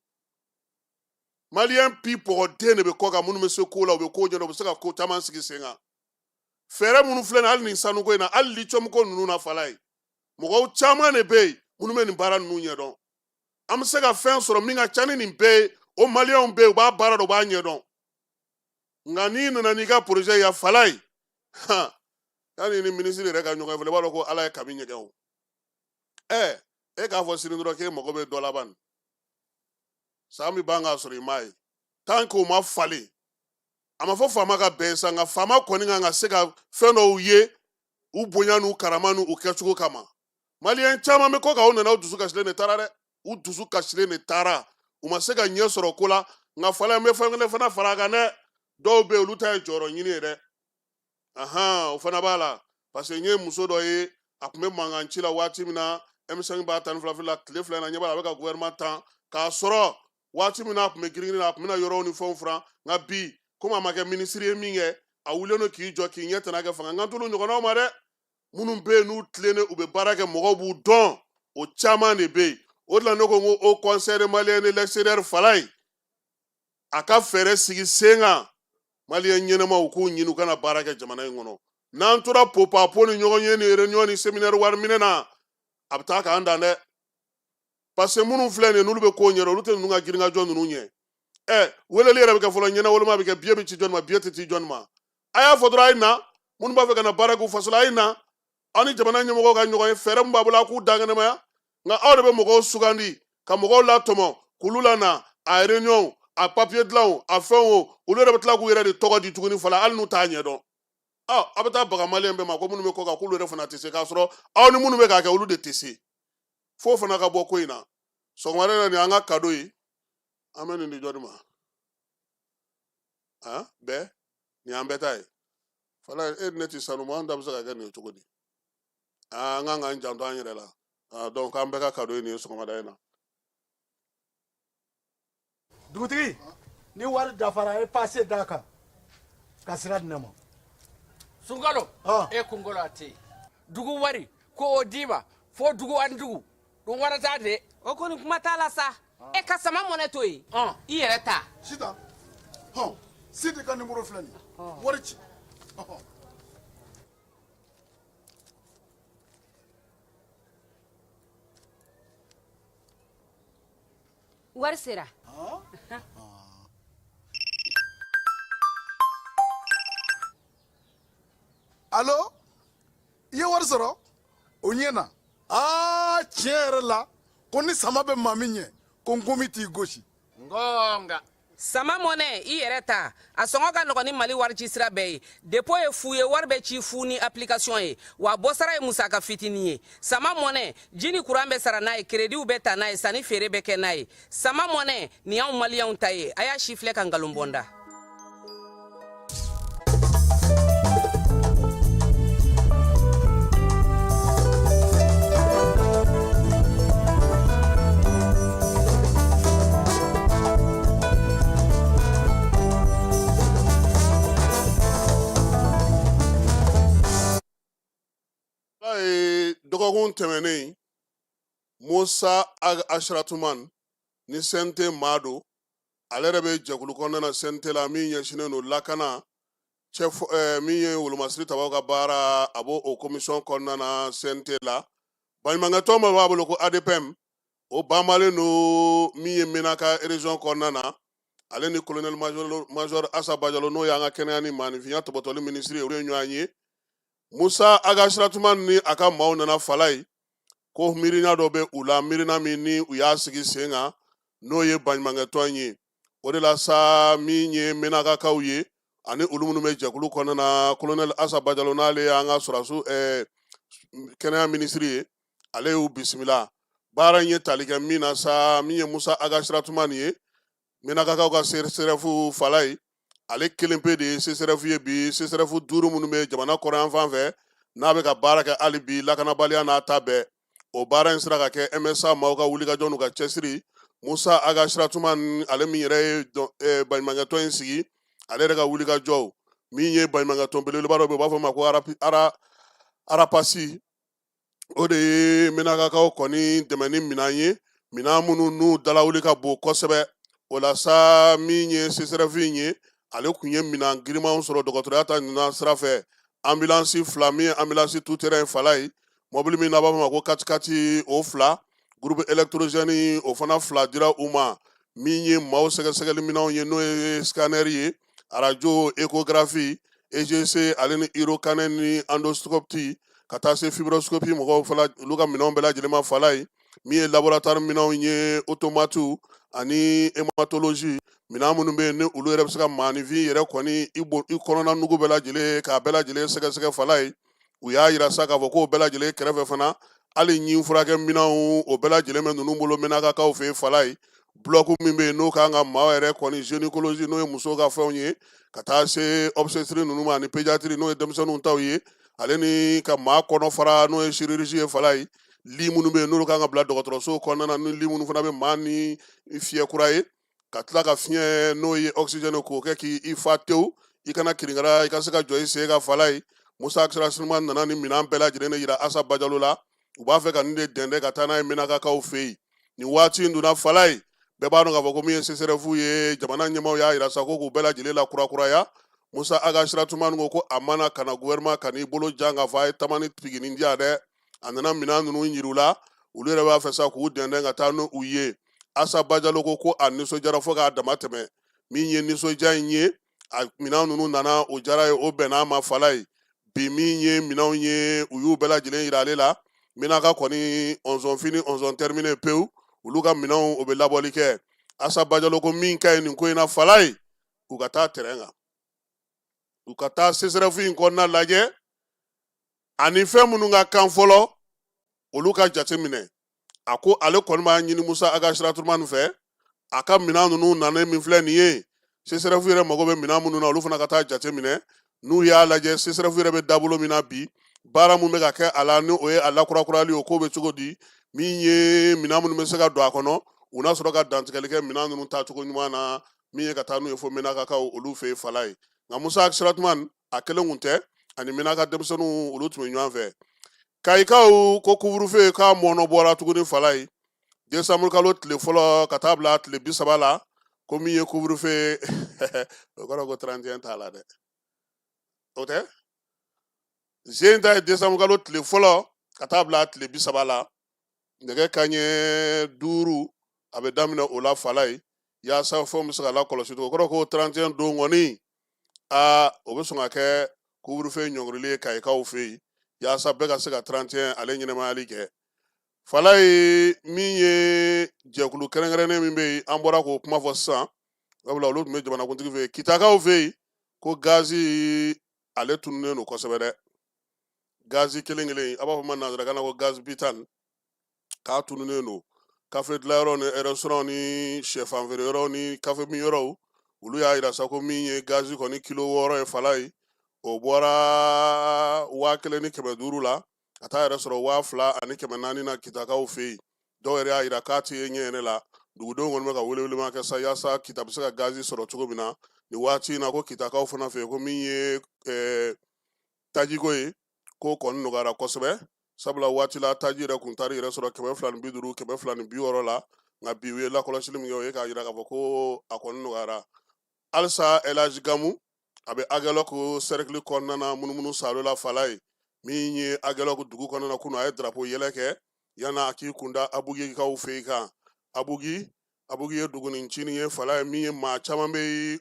Speaker 1: maliyɛn pi pɔgɔden de bɛ kɔ kan minnu bɛ se ko la u bɛ ko ɲɛdɔn u bɛ se ka ko caman sigi sen kan fɛɛrɛ minnu filɛ nin ye hali nin sanuko in na hali litiyɔmuko ninnu na fala ye mɔgɔw caman de bɛ yen minnu bɛ nin baara ninnu ɲɛdɔn an bɛ se ka fɛn sɔrɔ min ka ca ni nin bɛɛ ye o maliyɛnw bɛ yen u b'a baara dɔn u b'a ɲɛdɔn nka n'i nana n'i ka projet ya fala ye yanni ni minisiri yɛrɛ ka ɲɔgɔn ye fɔlɔ i b'a dɔn ko ala ye kabi ɲɛgɛn o e k'a fɔ sini dɔrɔn k'e mago bɛ dɔ laban san min b'an k'a sɔrɔ i m'a ye tant que o ma falen a ma fɔ faama ka bɛn sa nka faama kɔni kan ka se ka fɛn dɔw ye u bonya n'u karama n'u kɛcogo kama maliyɛn caman bɛ kɔ kan u nana u dusu kasilen de taara dɛ u dusu kasilen de taara u ma se ka ɲɛ sɔrɔ ko la nka fala bɛ fɛn kelen fana fara a kan dɛ dɔw bɛ yen olu ta ye jɔyɔrɔ ɲini ye dɛ o fana b'a la parce que n ye muso dɔ ye a tun bɛ mankan ci la waati min na M5 b'a tan ni fila la tile fila in na ɲɛ b'a la a bɛ ka gouvernement tan k'a sɔrɔ waati min na a tun bɛ girin a tun bɛna yɔrɔw ni fɛnw furan nka bi komi a ma kɛ minisiri ye min kɛ a wulilen don k'i jɔ k'i ɲɛ tɛna kɛ fanga nka t'olu ɲɔgɔnnaw ma dɛ minnu bɛ yen n'u tilennen u bɛ baara kɛ mɔgɔw b'u dɔn o caman de bɛ yen o de la ne ko n ko au conseil de malien de l'extérieur fala ye a ka fɛɛrɛ sigi sen kan maliyɛn ɲɛnɛmaw k'u ɲini u kana baara kɛ jamana in kɔnɔ n'an tora popapo ni ɲɔgɔn ye ni réunion ni séminaire wari minɛ na a bɛ taa k'an dan dɛ parce que minnu filɛ nin ye n'olu bɛ ko ɲɛdɔn olu tɛ ninnu ka giringajɔ ninnu ɲɛ weleli yɛrɛ bɛ kɛ fɔlɔ ɲɛnawolema bɛ kɛ biye bɛ ci jɔnni ma biye tɛ ci jɔnni ma a y'a fɔ dɔrɔn a ye na minnu b'a fɛ ka na baara k'u faso la a ye na aw ni jamana ɲɛmɔgɔw ka ɲɔgɔn ye fɛɛrɛ min b'a bolo a k'u dan kɛnɛmaya nka aw de bɛ mɔgɔw sugandi ka mɔgɔw latɔmɔ k'olu lana a réunion a papier dilanw a fɛnw o olu yɛrɛ bɛ tila k'u yɛrɛ de tɔgɔ di tuguni fɔlɔ hali n'u t'a ɲɛdɔn a bɛ taa baga maliyɛn bɛɛ ma ko minnu bɛ kɔ kan k'olu yɛrɛ fana tɛ se k'a sɔrɔ aw ni minnu bɛ k'a kɛ olu de tɛ se fo fana ka bɔ ko in na sɔgɔmada in na nin an ka kado ye an bɛ nin di jɔnni ma bɛɛ nin an bɛɛ ta ye fala e ne ti sanu ma an da bɛ se ka kɛ nin ye cogo di an kan k'an janto an yɛrɛ la donc an bɛɛ ka cadeau ye nin ye sɔgɔmada in na
Speaker 11: dugutigi ni wari dafara e passe d'a kan ka sira di ne ma
Speaker 12: sunkalo e kunkolo a tɛ yen dugu wari ko o d'i ma fo dugu ani dugu dun wari t'a de
Speaker 13: o kɔni kuma t'a la sa e ka sama mɔnɛ to yen i yɛrɛ ta
Speaker 11: sitan sidi ka numéro filɛ nin wari ci
Speaker 13: wari sera
Speaker 11: allo i ye wari sɔrɔ o ɲɛna tiɲɛ yɛrɛ la ko ni sama bɛ maa min ɲɛ ko nkomi t'i gosi
Speaker 12: ngonga
Speaker 13: sama mɔnɛ i yɛrɛ ta a sɔngɔ ka nɔgɔn ni mali wari ci sira bɛɛ ye depo ye fu ye wari bɛ ci fu ni application ye wa bɔsara ye musaka fitinin ye sama mɔnɛ ji ni kuran bɛ sara n'a ye krediw bɛ ta n'a ye sanni feere bɛ kɛ n'a ye sama mɔnɛ nin y'anw maliyɛnw ta ye a y'a si filɛ ka nkalon bɔnda
Speaker 1: dɔgɔkun tɛmɛnen Musa Ashratuman ni sente Mado ale yɛrɛ bɛ jɛkulu kɔnɔna na sente la min ɲɛsinnen don lakana min ye wolomasiri tabaw ka baara a b'o o commission kɔnɔna na sente la baɲumankɛtɔn min b'a bolo ko ADPM o banbalen don min ye Menaka région kɔnɔna na ale ni colonel major Asa Bajalo n'o y'an ka kɛnɛya ni maanifinya tɔbɔtɔli ministre ye o ye ɲɔgɔn ye Musa Ashratuman ni a ka maaw nana fala ye ko miirina dɔ bɛ u la miirina min ni u y'a sigi sen kan n'o ye baɲumankɛtɔn ye o de la sa min ye Menakakaw ye ani olu minnu bɛ jɛkulu kɔnɔna na colonel Asa Bajalo n'ale y'an ka sɔrɔdaso kɛnɛya ministre ye ale y'u bisimila baara in ye tali kɛ min na sa min ye Musa Ashratuman ye Menakakaw ka CSRF fala ye ale kelen pe de ye CSRF ye bi CSRF 5 minnu bɛ jamana kɔrɔyan fan fɛ n'a bɛ ka baara kɛ hali bi lakanabaliya n'a ta bɛɛ o baara in sera ka kɛ MSA maaw ka wulikajɔ n'u ka cɛsiri Musa Ashratuman ale min yɛrɛ ye baɲumankɛtɔn in sigi ale yɛrɛ ka wulikajɔw min ye baɲumankɛtɔn belebeleba dɔ bɛ yen u b'a fɔ ma ko arapasi o de ye Menakakaw kɔni dɛmɛ ni minɛn ye minɛn minnu n'u dalawuli ka bon kosɛbɛ o la sa min ye CSRF in ye ale kun ye minɛn girimanw sɔrɔ dɔgɔtɔrɔya ta ɲinan sira fɛ ambulance 2 min ye ambulance tout terrain fala ye mobili min n'a b'a fɔ ma ko katikati o 2 groupe électrogène o fana 2 dira u ma min ye maaw sɛgɛsɛgɛli minɛnw ye n'o ye scanner ye radio échographie EGC ale ni uroscanner ni endoscopie ka taa se fibroscopie mɔgɔw fana olu ka minɛnw bɛɛ lajɛlen ma fala ye min ye laboratoire minɛnw ye automate ani hématologie minɛn minnu bɛ yen ni olu yɛrɛ bɛ se ka maanifin yɛrɛ kɔni i kɔnɔna nugu bɛɛ lajɛlen k'a bɛɛ lajɛlen sɛgɛsɛgɛ fala ye u y'a yira sa k'a fɔ k'o bɛɛ lajɛlen kɛrɛfɛ fana hali ɲin furakɛ minɛnw o bɛɛ lajɛlen bɛ ninnu bolo Menakakaw fɛ yen fala ye bloc min bɛ yen n'o kan ka maaw yɛrɛ kɔni gynécologie n'o ye musow ka fɛnw ye ka taa se obstétrique ninnu ma ani pédiatrie n'o ye denmisɛnninw taw ye ale ni ka maa kɔnɔ fara n'o ye chirurgie ye fala ye li minnu bɛ yen n'olu kan ka bila dɔgɔtɔrɔso kɔnɔna na ni li minnu fana bɛ maa ni fiɲɛ kura ye ka tila ka fiɲɛ n'o ye oxygène k'o kɛ k'i fa tewu i kana kirinkara i ka se ka jɔ i sen ka fala ye Musa Ashratuman nana ni minɛn bɛɛ lajɛlen de yira Asa Bajalo la u b'a fɛ ka nin de dɛndɛn ka taa n'a ye Menakakaw fɛ yen nin waati in donna fala ye bɛɛ b'a dɔn k'a fɔ ko min ye CSRF ye jamana ɲɛmaaw y'a yira sa ko k'u bɛɛ lajɛlen la kurakuraya Musa Ashratuman ko a mana ka na gouvernement ka n'i bolo jan k'a fɔ a ye tamani piginin di yan dɛ a nana minɛn ninnu yir'u la olu yɛrɛ b'a fɛ sa k'u dɛndɛn ka taa n'u ye Asa Bajalo ko a nisɔndiyara fo k'a dama tɛmɛ min ye nisɔndiya in ye a minɛn ninnu nana o diyara ye o bɛnn'a ma fala ye bi min ye minɛnw ye u y'u bɛɛ lajɛlen yira ale la Menaka kɔni ɔnzɔn fini ɔnzɔn terminé pewu olu ka minɛnw o bɛ labɔli kɛ Asa Bajalo ko min ka ɲi nin ko in na fala ye u ka taa terrain kan u ka taa CSRF in kɔnɔna lajɛ ani fɛn minnu ka kan fɔlɔ olu ka jate minɛ a ko ale kɔni b'a ɲini Musa Ashratuman fɛ a ka minɛn ninnu nanen min filɛ nin ye CSRF yɛrɛ mago bɛ minɛn minnu na olu fana ka taa jate minɛ n'u y'a lajɛ CSRF yɛrɛ bɛ dabolo min na bi baara mun bɛ ka kɛ a la ni o ye a lakurakurali o ko bɛ cogo di min ye minɛn minnu bɛ se ka don a kɔnɔ u n'a sɔrɔ ka dantigɛli kɛ minɛn ninnu tacogo ɲuman na min ye ka taa n'u ye fo Menakakaw olu fɛ yen Fala ye nka Musa Siratuma a kelen kun tɛ ani Menaka denmisɛnninw olu tun bɛ ɲɔgɔn fɛ Kayikaw ko couvre-feu k'a mɔnɔ bɔra tuguni Fala ye décembre kalo tile fɔlɔ ka taa bila tile 30 la ko min ye couvre-feu o kɔrɔ ko 31 t'a la dɛ o tɛ Zen ta ye décembre kalo tile fɔlɔ ka taa bila tile 30 la nɛgɛ kanɲɛ 5 a bɛ daminɛ o la Fala ye yaasa fɛnw bɛ se ka lakɔlɔsi o kɔrɔ ko 31 don kɔni o bɛ sɔn ka kɛ couvre-feu ɲɔngirili ye Kayikaw fɛ yen yaasa bɛɛ ka se ka 31 ale ɲɛnamayali kɛ Fala ye min ye jɛkulu kɛrɛnkɛrɛnnen min bɛ yen an bɔra k'o kuma fɔ sisan sabula olu tun bɛ jamanakuntigi fɛ yen Kitakaw fɛ yen ko gazi ale tununnen don kosɛbɛ dɛ gazi kelen kelen a b'a fɔ ma nanzarakan na ko gaz bitane k'a tununnen don kafe dilanyɔrɔ ni restaurant ni sɛfan feere yɔrɔ ni kafe min yɔrɔw olu y'a jira sa ko min ye gazi kɔni kilo 6 ye Fala ye o bɔra 1500 la ka taa yɛrɛ sɔrɔ 2400 na Kitakaw fɛ yen dɔw yɛrɛ y'a jira k'a tɛ ɲɛ ne la dugudenw kɔni bɛ ka welewelema kɛ sa yaasa Kita bɛ se ka gazi sɔrɔ cogo min na nin waati in na ko Kitakaw fana fɛ yen ko min ye tajiko ye ko kɔni nɔgɔyara kosɛbɛ sabula waati la taji yɛrɛ kun taara yɛrɛ sɔrɔ 250 260 la nka bi u ye lakɔlɔsili min kɛ o ye k'a jira k'a fɔ ko a kɔni nɔgɔyara halisa Elaji Gamu a bɛ Agɛlɔku cercle kɔnɔna na munumunu salo la Fala ye min ye Agɛlɔku dugu kɔnɔna na kunun a ye drapeau yɛlɛ kɛ yana a k'i kunda Abugikaw fɛ yen kan Abugi ye dugunicinin ye Fala ye min ye maa caman bɛ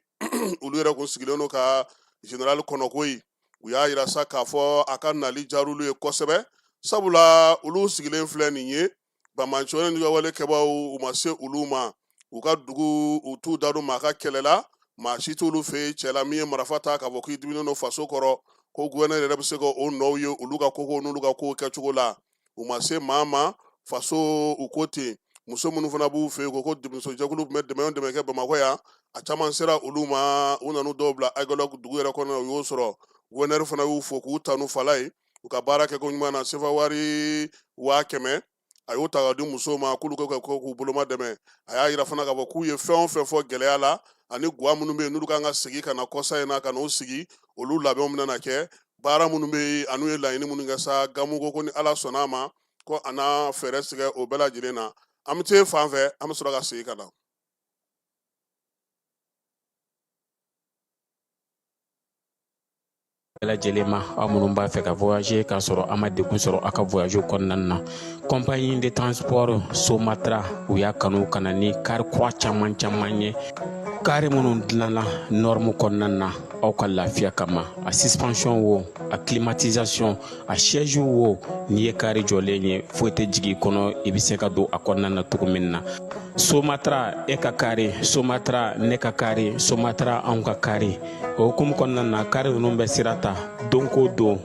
Speaker 1: olu yɛrɛ kun sigilen don ka général Kɔnɔkoyi u y'a jira sa k'a fɔ a ka nali jar'olu ye kosɛbɛ sabula olu sigilen filɛ nin ye Bamancɔn ni ka wale kɛbaaw u ma se olu ma u ka dugu u t'u da don maa ka kɛlɛ la maa si t'olu fɛ yen cɛla min ye marifa ta k'a fɔ k'i diminen don faso kɔrɔ ko gouverneur yɛrɛ bɛ se ka o nɔw ye olu ka koko n'olu ka kow kɛcogo la u ma se maa ma faso u ko ten muso minnu fana b'u fɛ yen ko musojɛkulu tun bɛ dɛmɛ o dɛmɛ kɛ Bamakɔ yan a caman sera olu ma u nana dɔw bila Agɛlɔku dugu yɛrɛ kɔnɔ u y'o sɔrɔ gouverneur fana y'u fo k'u tanu Fala ye u ka baara kɛ ko ɲuman na sefa wari 100,000 a y'o ta ka di musow ma k'olu ka k'u boloma dɛmɛ a y'a jira fana k'a fɔ k'u ye fɛn o fɛn fɔ gɛlɛya la ani guwa minnu bɛ yen n'olu kan ka segin ka na kɔsa in na ka n'o sigi olu labɛnw bɛna kɛ baara minnu bɛ yen an'u ye laɲini minnu kɛ sa Gamu ko ni Ala sɔnna a ma ko a na fɛɛrɛ tigɛ o bɛɛ lajɛlen na an bɛ t'e fan fɛ an bɛ sɔrɔ ka segin ka na.
Speaker 9: lajɛlen ma aw minnu b'a fɛ ka voyager k'a sɔrɔ a ma degun sɔrɔ a ka voyage kɔnɔna na compagnie de transport Somatra u y'a kanu ka na ni kari kura caman ye kari minnu dilanna norme kɔnɔna na aw ka lafiya kama a suspension wo a climatisation a siège wo n'i ye kari jɔlen ye foyi tɛ jigin kɔnɔ i bɛ se ka don a kɔnɔna na cogo min na Somatra e ka kari Somatra ne ka kari Somatra anw ka kari o hukumu kɔnɔna na kari ninnu bɛ sira ta don ko don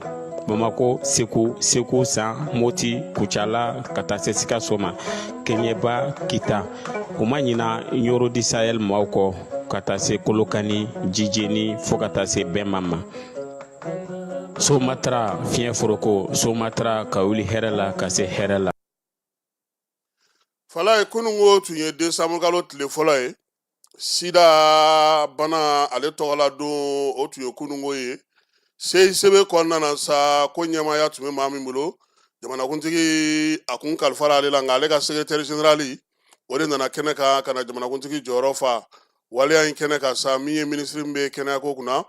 Speaker 9: Bamako Segu San Moti Kucala ka taa se Sikaso ma Keɲeba Kita o ma ɲina Yoro di Sahel maaw kɔ ka taa se Kolokani Jijeni fo ka taa se Bɛnma ma Somatra fiɲɛ foroko Somatra ka wuli hɛrɛ la ka se hɛrɛ la.
Speaker 1: Fala ye kunungo tun ye décembre kalo tile fɔlɔ ye sida bana ale tɔgɔla don o tun ye kunungo ye CICB kɔnɔna na sa ko ɲɛmaaya tun bɛ maa min bolo jamanakuntigi a kun kalifara ale la nka ale ka secrétaire général o de nana kɛnɛ kan ka na jamanakuntigi jɔyɔrɔ fa waleya in kɛnɛ kan sa min ye ministre min bɛ kɛnɛyako kunna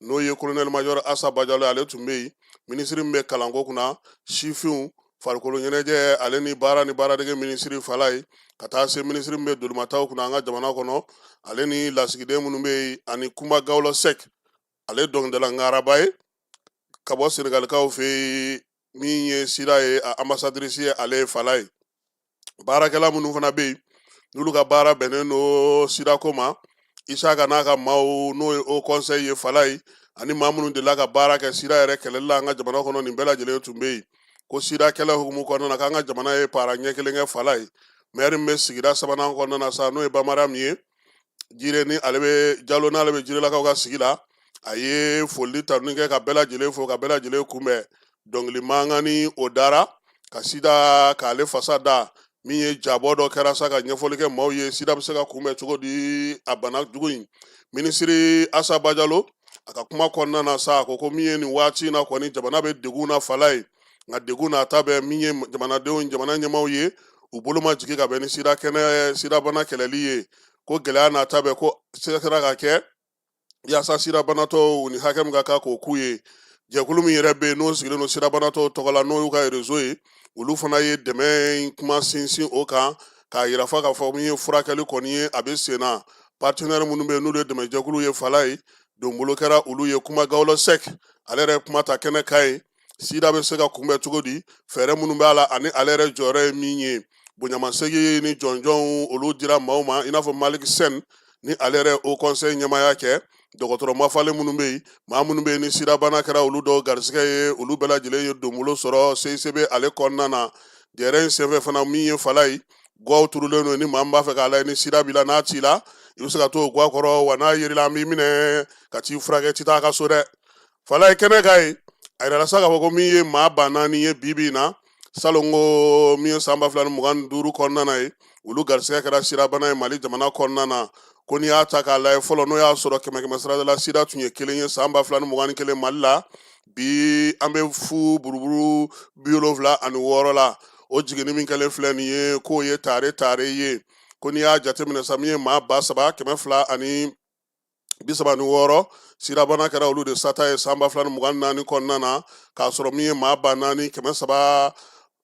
Speaker 1: n'o ye colonel major Asa Bajalo ale tun bɛ yen ministre min bɛ kalanko kunna sifinw farikolo ɲɛnajɛ ale ni baaradege ministre Fala ye ka taa se ministre min bɛ dolomataw kunna an ka jamana kɔnɔ ale ni lasigiden minnu bɛ yen ani Kumba Gawlo Sek ale dɔnkilidala ngaraba ye ka bɔ Senegalikaw fɛ yen min ye sira ye a ambassadrice ye ale ye Fala ye baarakɛla minnu fana bɛ yen n'olu ka baara bɛnnen don sirako ma Isaka n'a ka maaw n'o ye au conseil ye Fala ye ani maa minnu delila ka baara kɛ sira yɛrɛ kɛlɛli la an ka jamana kɔnɔ nin bɛɛ lajɛlen tun bɛ yen ko sira kɛlɛ hukumu kɔnɔna na k'an ka jamana ye para ɲɛ kelen kɛ Fala ye maire min bɛ sigida 3nan kɔnɔna na sa n'o ye Bamara min ye jire ni ale bɛ jalo n'ale bɛ jirelakaw ka sigi la a ye foli tanu kɛ ka bɛɛ lajɛlen fo ka bɛɛ lajɛlen kunbɛn dɔnkili mankan ni o dara ka sida k'ale fasa da min ye jabɔ dɔ kɛra sa ka ɲɛfɔli kɛ maaw ye sida bɛ se ka kunbɛn cogo di a bana jugu in minisiri Asaba Jalo a ka kuma kɔnɔna na sa a ko ko min ye nin waati in na kɔni jamana bɛ degun na fala ye nka degun na ta bɛ min ye jamanadenw jamana ɲɛmaaw ye u bolo ma jigin ka bɛn ni sida bana kɛlɛli ye ko gɛlɛya n'a ta bɛ ko sera ka kɛ yaasa sirabanatɔw ni hakɛ min ka kan k'o k'u ye jɛkulu min yɛrɛ bɛ yen n'o sigilen don sirabanatɔw tɔgɔ la n'o y'u ka réseau ye olu fana ye dɛmɛ kuma sinsin o kan k'a yira fɔ k'a fɔ min ye furakɛli kɔni ye a bɛ sen na partenaire minnu bɛ yen n'olu ye dɛmɛ jɛkulu ye fala ye donbolo kɛra olu ye kuma Gawlo Sek ale yɛrɛ kuma ta kɛnɛ ka ye sida bɛ se ka kunbɛn cogo di fɛɛrɛ minnu b'a la ani ale yɛrɛ jɔyɔrɔ ye min ye bonyamasegin ni jɔnjɔnw olu dira maaw ma i n'a fɔ Malik Sen ni ale yɛrɛ o conseil ɲɛmaaya kɛ dɔgɔtɔrɔ mafalen minnu bɛ yen maa minnu bɛ yen ni sirabana kɛra olu dɔw garisɛgɛ ye olu bɛɛ lajɛlen ye donbolo sɔrɔ CICB ale kɔnɔna na jɛrɛ in senfɛ fana min ye fala ye guwaw turulen don ni maa min b'a fɛ k'a lajɛ ni sida b'i la n'a t'i la i bɛ se ka to o guwa kɔrɔ wa n'a yerila an b'i minɛ ka t'i furakɛ ti taa a ka so dɛ fala ye kɛnɛ ka ye a yirala sa k'a fɔ ko min ye maa ba naani ye bi bi in na salon ko min ye san 2025 kɔnɔna na ye olu garisɛgɛ kɛra sirabana ye Mali jamana kɔnɔna na ko n'i y'a ta k'a lajɛ fɔlɔ n'o y'a sɔrɔ 100 sira la sida tun ye 1 ye san 2021 Mali la bi an bɛ fu buruburu 76 la o jiginni min kɛlen filɛ nin ye k'o ye tare ye ko n'i y'a jateminɛ sa min ye maa 3,236 sirabana kɛra olu de sata ye san 2024 kɔnɔna na k'a sɔrɔ min ye maa 4,300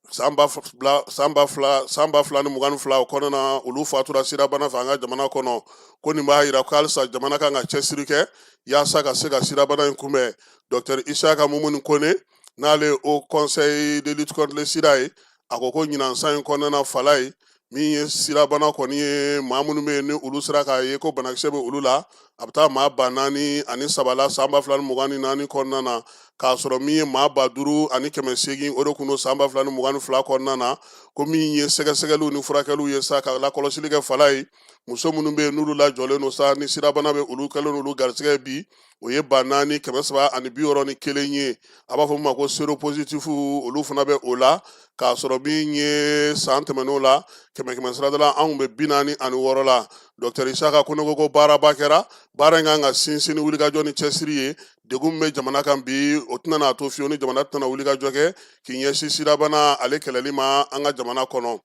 Speaker 1: san 2022 o kɔnɔna na olu fatura sirabana fɛ an ka jamana kɔnɔ ko nin b'a jira ko halisa jamana kan ka cɛsiri kɛ yaasa ka se ka sirabana in kunbɛn Dr Isaka Mumuni Kone n'ale o conseil de lutte contre le sida ye a ko ɲinan san in kɔnɔna na fala ye min ye sirabana kɔni ye maa minnu bɛ yen ni olu sera k'a ye ko banakisɛ bɛ olu la a bɛ taa maa 4,003 la san 2024 kɔnɔna na k'a sɔrɔ min ye maa 5,800 o de kun don san 2022 kɔnɔna na ko min ye sɛgɛsɛgɛliw ni furakɛliw ye sa ka lakɔlɔsili kɛ fala ye muso minnu bɛ yen n'olu lajɔlen don sa ni sirabana bɛ olu kɛlen n'olu garisɛgɛ bi o ye 4,361 ye a b'a fɔ min ma ko séropositif olu fana bɛ o la k'a sɔrɔ min ye san tɛmɛn'o la 100 sira la anw bɛ 46 la Dr Isaka ko ne ko baaraba kɛra baara in kan ka sinsin ni wulikajɔ ni cɛsiri ye degun bɛ jamana kan bi o tɛna n'a to fiyewu ni jamana tɛna wulikajɔ kɛ k'i ɲɛsin sirabana ale kɛlɛli ma an ka jamana kɔnɔ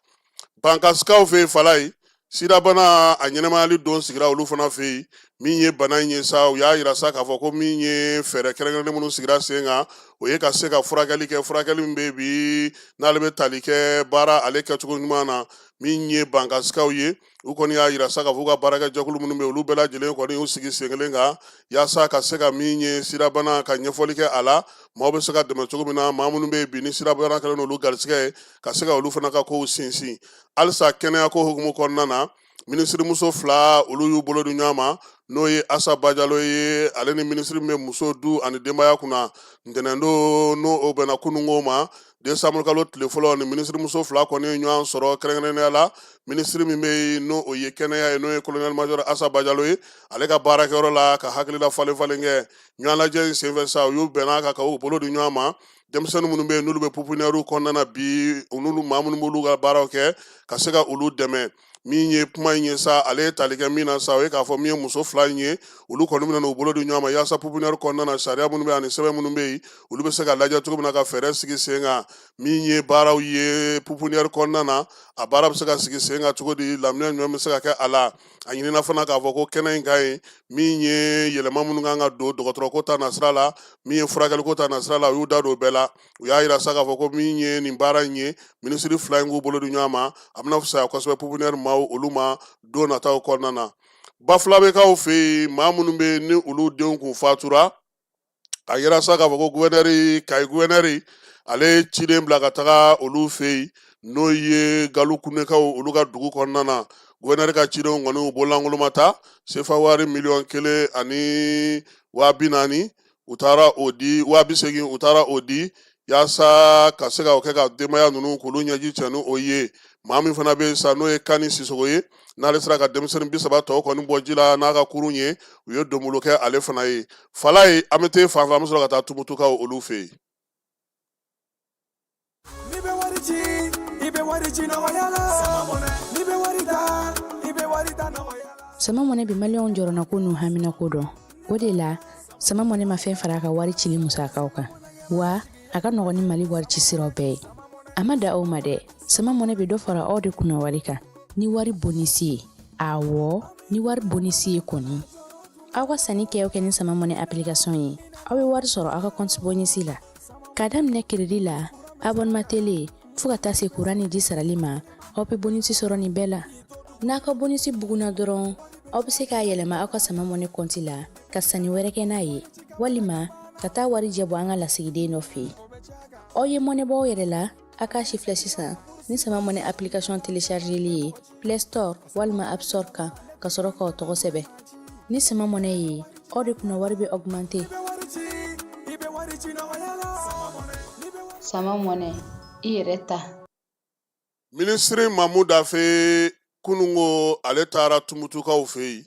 Speaker 1: bankasikaw fɛ yen fala ye sirabana a ɲɛnɛmayali don sigira olu fana fɛ yen min ye bana in ye sa u y'a yira sa k'a fɔ ko min ye fɛɛrɛ kɛrɛnkɛrɛnnen minnu sigira sen kan o ye ka se ka furakɛli kɛ furakɛli min bɛ bi n'ale bɛ tali kɛ baara ale kɛcogo ɲuman na min ye bankasikaw ye u kɔni y'a yira sa k'a fɔ u ka baarakɛjɛkulu minnu bɛ yen olu bɛɛ lajɛlen kɔni y'u sigi sen kelen kan yaasa ka se ka min ye sirabana ka ɲɛfɔli kɛ a la maaw bɛ se ka dɛmɛ cogo min na maa minnu bɛ yen bi ni sirabana kɛlen n'olu garisɛgɛ ye ka se ka olu fana ka kow sinsin halisa kɛnɛyako hukumu kɔnɔna na minisiri muso 2 olu y'u bolo di ɲɔgɔn ma n'o ye Asaba Jalo ye ale ni minisiri min bɛ muso du ani denbaya kunna ntɛnɛndon n'o o bɛnna kunungo ma décembre kalo tile fɔlɔ ni minisiri muso 2 kɔni ye ɲɔgɔn sɔrɔ kɛrɛnkɛrɛnnenya la minisiri min bɛ yen n'o ye kɛnɛya ye n'o ye colonel major Asaba Jalo ye ale ka baarakɛyɔrɔ la ka hakilila falen kɛ ɲɔgɔn lajɛ in senfɛ sa u y'u bɛnna kan ka u bolo di ɲɔgɔn ma denmisɛnnin minnu bɛ yen n'olu bɛ pupiniyɛriw kɔnɔna na bi n'olu maa minnu b'olu ka baaraw kɛ ka se ka olu dɛmɛ min ye kuma in ye sa ale ye tali kɛ min na sa o ye k'a fɔ min ye muso 2 in ye olu kɔni bɛna n'u bolo di ɲɔgɔn ma yaasa pupiniyɛri kɔnɔna na sariya minnu bɛ yen ani sɛbɛn minnu bɛ yen olu bɛ se ka lajɛ cogo min na ka fɛɛrɛ sigi sen kan min ye baaraw ye pupiniyɛri kɔnɔna na a baara bɛ se ka sigi sen kan cogo di laminɛ ɲuman bɛ se ka kɛ a la a ɲinina fana k'a fɔ ko kɛnɛ in ka ɲi min ye yɛlɛma minnu kan ka don dɔgɔtɔrɔko ta nasira la min ye furakɛliko ta nasira la u y'u da don o bɛɛ la u y'a yira sa k'a fɔ ko min ye nin baara in ye minisiri 2 in k'u bolo di ɲɔgɔn ma a bɛna fisaya kosɛbɛ pupiniyɛri maaw olu ma don nataw kɔnɔna na Bafulabekaw fɛ yen maa minnu bɛ yen ni olu denw kun fatura a yira sa k'a fɔ ko Kayi guvɛnɛri ale ye ciden bila ka taga olu fɛ yen n'o ye Galu Kunekaw olu ka dugu kɔnɔna na guvɛnɛri ka cidenw kɔni u bololankolon ta sefa wari 1,440,000 u taara o di 80,000 u taara o di yaasa ka se ka o kɛ ka denbaya ninnu k'olu ɲɛji cɛ ni o ye maa min fana bɛ sa n'o ye Kani Sisogo ye n'ale sera ka denmisɛnnin 30 tɔ kɔni bɔ ji la n'a ka kurun ye u ye donbolo kɛ ale fana ye fala ye an bɛ te fan fɛ an bɛ sɔrɔ ka taa tumutukaw olu fɛ yen.
Speaker 7: sama mɔnɛ bi maliyɛnw jɔrɔna ko n'u hamina ko dɔn o de la sama mɔnɛ ma fɛn fara a ka wari cili musakaw kan wa a ka nɔgɔn ni Mali wari ci siraw bɛɛ ye a ma da aw ma dɛ sama mɔnɛ bi dɔ fara aw de kunna wari kan ni wari bonisi ye awɔ ni wari bonisi ye kɔni aw ka sanni kɛ ni sama mɔnɛ application ye aw bɛ wari sɔrɔ aw ka compte bonisi la ka daminɛ crédit la abonnement télé fo ka taa se courant ni ji sarali ma aw bɛ bonisi sɔrɔ nin bɛɛ la n'a ka bonisi buguna dɔrɔn aw bɛ se k'a yɛlɛma aw ka sama mɔnɛ compte la ka sanni wɛrɛ kɛ n'a ye walima ka taa wari jɛ bɔ an ka lasigiden dɔ fɛ yen aw ye mɔnɛ bɔ aw yɛrɛ la a k'a si filɛ sisan ni sama mɔnɛ application téléchargeli ye Play Store walima App Store kan ka sɔrɔ k'aw tɔgɔ sɛbɛn ni sama mɔnɛ ye aw de kunna wari bɛ augmenter
Speaker 8: sama mɔnɛ i yɛrɛ ta.
Speaker 1: Ministre Mahmoud Dafe kunungo ale taara tumutukaw fɛ yen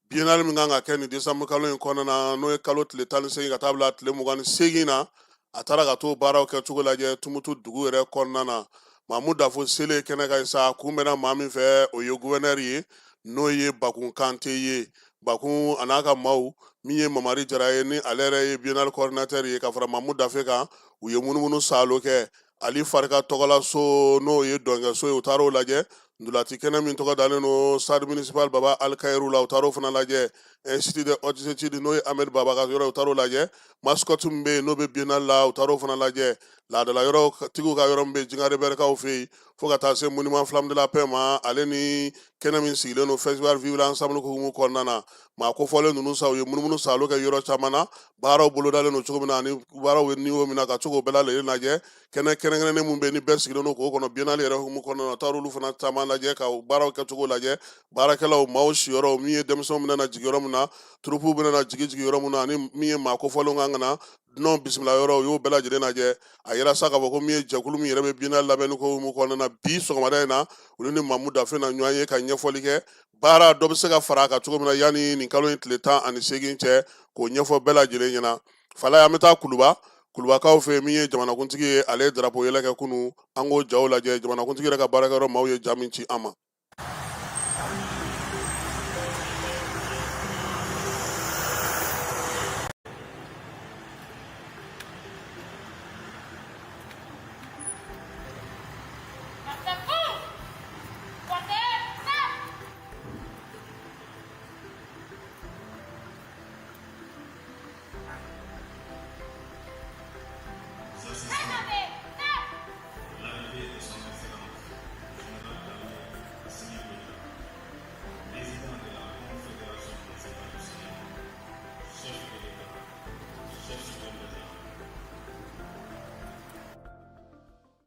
Speaker 1: biennale min kan ka kɛ ni décembre kalo in kɔnɔna na n'o ye kalo tile 18 ka taa bila tile 28 na a taara ka t'o baaraw kɛ cogo lajɛ tumutu dugu yɛrɛ kɔnɔna na Mahmoud Dafo sele kɛnɛ kan sa kun bɛna maa min fɛ o ye gouverneur ye n'o ye Bakun Kante ye Bakun a n'a ka maaw min ye Mamari Jara ye ni ale yɛrɛ ye biennale coordinateur ye ka fara Mahmoud Dafe kan u ye munumunu salo kɛ Ali Farika tɔgɔla so n'o ye dɔnkɛso ye u taar'o lajɛ ndulati kɛnɛ min tɔgɔ dalen no stade municipal Baba Alkayiru la u taar'o fana lajɛ Institut de haute étude n'o ye Ahmed Baba ka yɔrɔ u taar'o lajɛ mascotte min bɛ yen n'o bɛ biennale la u taar'o fana lajɛ laadala yɔrɔ tigiw ka yɔrɔ min bɛ yen Jingare Berkaw fɛ yen fo ka taa se monument Flamme de la Paix ma ale ni kɛnɛ min sigilen no festival vivre ensemble hukumu kɔnɔna na maa kofɔlen ninnu sa u ye munumunu salo kɛ yɔrɔ caman na baaraw bolodalen no cogo min na ani baaraw bɛ niveau min na ka cogo bɛɛ lajɛlen lajɛ kɛnɛ kɛrɛnkɛrɛnnen min bɛ yen ni bɛɛ sigilen no k'o kɔnɔ biennale yɛrɛ hukumu kɔnɔna na u taar'olu fana caman lajɛ ka baaraw kɛcogo lajɛ baarakɛlaw maaw siyɔrɔ min ye denmisɛnw bɛna jigin yɔrɔ min na turupuw bɛna jigin yɔrɔ min na ani min ye maa kofɔlenw kan ka na dunanw bisimila yɔrɔ u y'o bɛɛ lajɛlen lajɛ a yɛrɛ sa k'a fɔ ko min ye jɛkulu min yɛrɛ bɛ biennale labɛnni ko hukumu kɔnɔna na bi sɔgɔmada in na olu ni Mahmoud Dafe na ɲɔgɔn ye ka ɲɛfɔli kɛ baara dɔ bɛ se ka fara a kan cogo min na yanni nin kalo in tile 18 cɛ k'o ɲɛfɔ bɛɛ lajɛlen ɲɛna fala an bɛ taa kulubakaw fɛ min ye jamanakuntigi ye ale ye drapeau yɛlɛ kɛ kunu an k'o jaw lajɛ jamanakuntigi yɛrɛ ka baarakɛyɔrɔ maaw ye ja min ci an ma.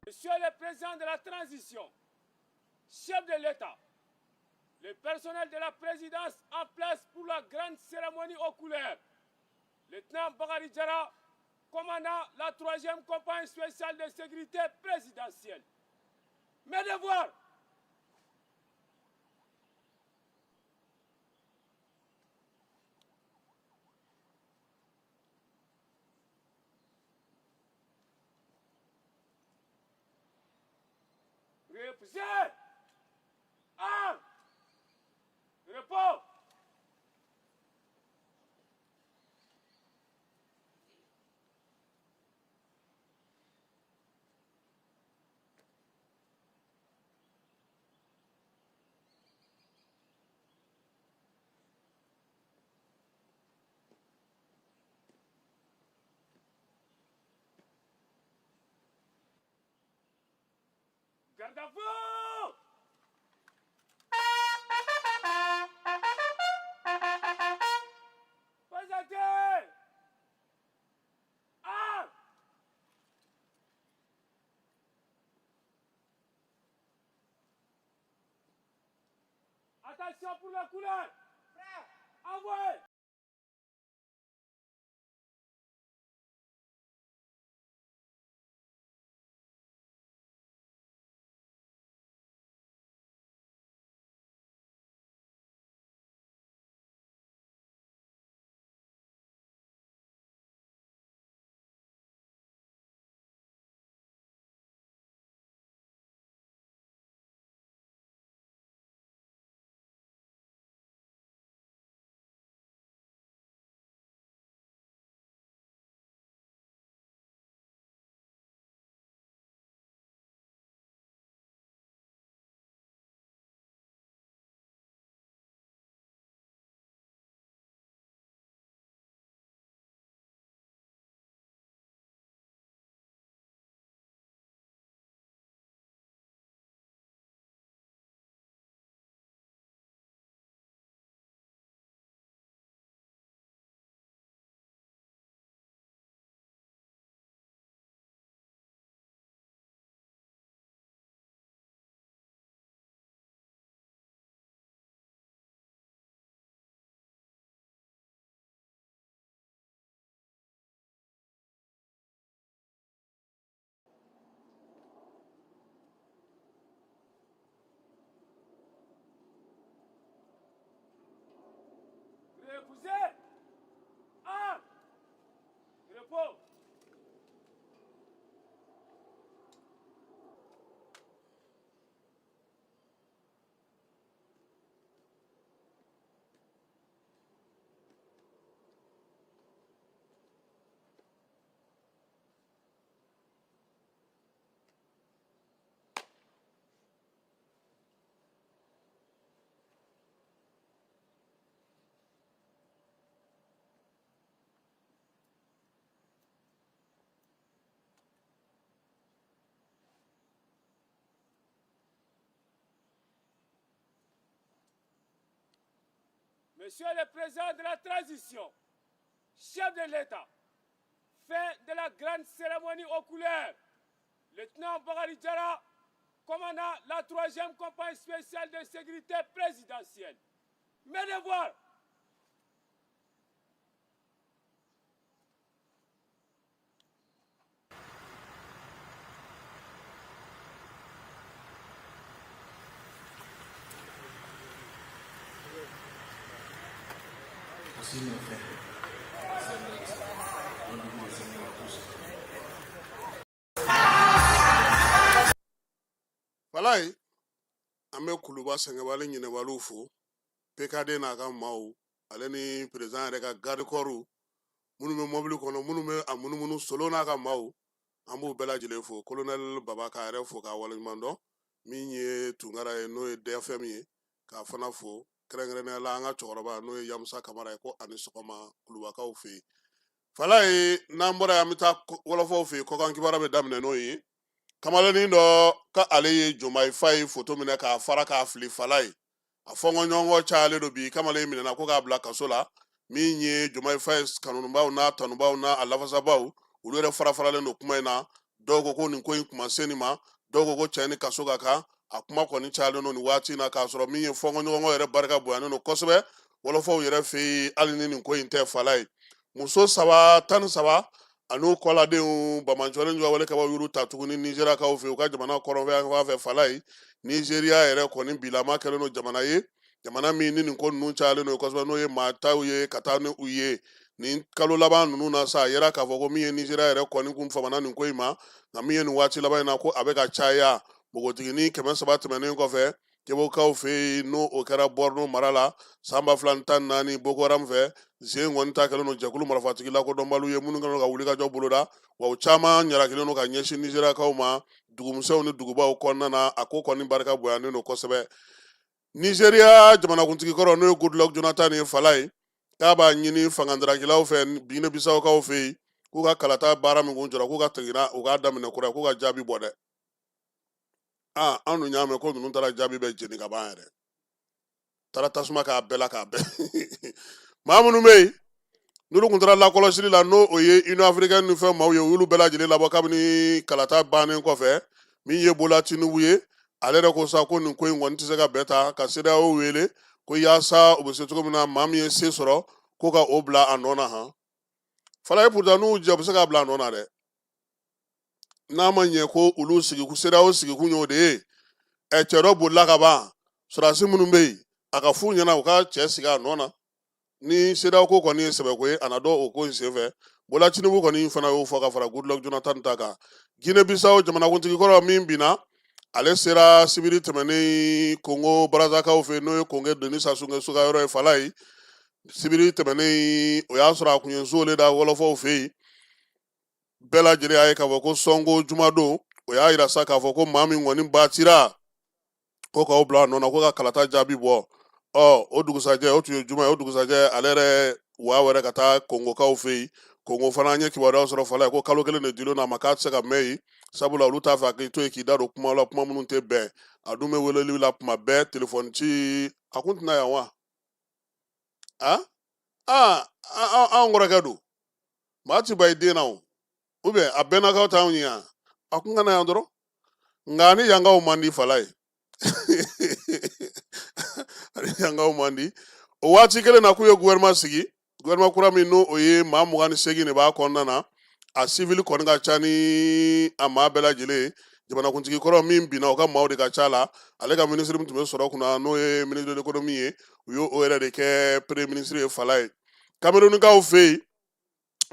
Speaker 14: Monsieur le Président de la Transition, chef de l'État, le personnel de la présidence en place pour la grande cérémonie aux couleurs, lieutenant Bakari Jara, commandant la 3e compagnie spéciale de sécurité présidentielle. Mes devoirs. Reposez. Armes. Repos. Garde à vous! Présentez! Armes! Attention pour la couleur! Envoyez! Monsieur le Président de la Transition, chef de l'État, fin de la grande cérémonie aux couleurs, lieutenant Bakari Diarra, commandant la 3e compagnie spéciale de sécurité présidentielle. Mes devoirs.
Speaker 1: Falai, ame kuluba sengewale nyine walufu, PKD na ka mau, ale ni president reka garde corps, munu me mobile kono, munu solo na ka mau, ambu bela jile fo, colonel Babaka ere fo ka wale mando, minye tungara no e DFM ye, ka fana fo, krengene la nga choroba no e Yamusa Kamara ko ani sokoma kuluba ka ofi. Falai, nambora ya mita wala fo ofi, kokan kibara be damne no ye, kamalani do ka ale ye Jomai Faye foto mine ka fara ka fili Falai a fongo nyongo chale do bi kamale mine na ko ka bla kasola mi nye Jomai Faye kanunumbaw na tanubaw na alafasabaw ulure fara fara le no kuma ina dogo ko ni ko kuma senima dogo ko chani kasoga ka akuma ko ni chale no ni wati na ka soro mi nye fongo nyongo yere barka buane no kosbe wala fo yere fi alini ni ko inte Falai muso saba tan saba anu kola de bamanchole njwa wale kaba yuru tatuguni Nigeria ka ofe uka jamana koronve ave Falai Nigeria ere koni bilama kele no jamana ye jamana mi ni ko nu chale no ko no ye mata uye katane uye ni kalo laba nunu na sa yera ka vogo mi Nigeria ere koni kum famana ni ko ima na mi ni wati laba na ko abeka chaya bogotigini kemen sabat menen ko fe kebo ka ofe no okara borno marala samba flantan nani bokoram fe zengon ta kelo no jakulu marafatiki la ko dombalu ye munu ngano ka wuli ka jobuluda wa uchama nyara kelo no ka nyeshi Nigeria ka uma dugumsew ni duguba o konna na akoko ni barka boyane no kosebe Nigeria jamana kuntiki koro no Goodluck Jonathan e Falai ka ba nyini fangandra kila o fe bine bisaw ka o fe ku ka kalata bara mi gonjora ku ka tegina o ka damine kura ku ka jabi bode anu nyame ko nunu tara jabi be jeni ka ba yare tara tasuma ka bela ka be mamunu mei nulu kuntara la kolosili la no oye ino africaine nu fe mawo ye wulu bela jeli la kabini kalata banen ko fe mi ye bola Tinubu ye ale re ko sa ko nin ko ngon tise ka beta ka sida o wele ko yasa obese to mina mami ye se soro ko ka obla anona ha Falai pourtant nu je obese ka bla anona de na manye ko ulu sigi ku sida o sigi ku nyode e chero bola ka ba sura simunu mei aka fu nyana o ka che siga anona ni sida ko koni sebe ko anado o ko seve bola Tinubu koni fana o foka fara Goodluck Jonathan taka Guinea Bissau jamana kunti ko min bina ale sera sibiri temene Congo Brazza ka o fe no Congo Denis Sassou Nguesso ka yoro e Falai sibiri temene o ya sura kunyen zole da wolofo o fe bela jere ay ka ko songo jumado o ya ira saka fo ko mami ngoni batira ko ka obla no na ko ka kalata jabi bo o dugusaje o tuyo juma o dugusaje alere wa were kata Congo ka ofe Congo fana nye ki wada soro Falai ko kalo kele ne dilo na makat seka mei sabula luta fa ke to ekida kuma la kuma munun te be adume wele li la kuma be telephone chi akunt na ya wa ngora gadu mati bay de now ube abena ka ta unya akunga na yandoro ngani yanga o mandi Falai yanga o mandi o wati kele na kuyo gouvernement sigi gouvernement kura mi no oye mamu gani segi ne ba konna na a civil kon ga chani ama bela jele jamana kuntiki koro min bina o ka mawde ka chala ale ka ministre mtume soro kuna no e ministre de l'économie yo o era de ke premier ministre Falai Cameroun ka o fe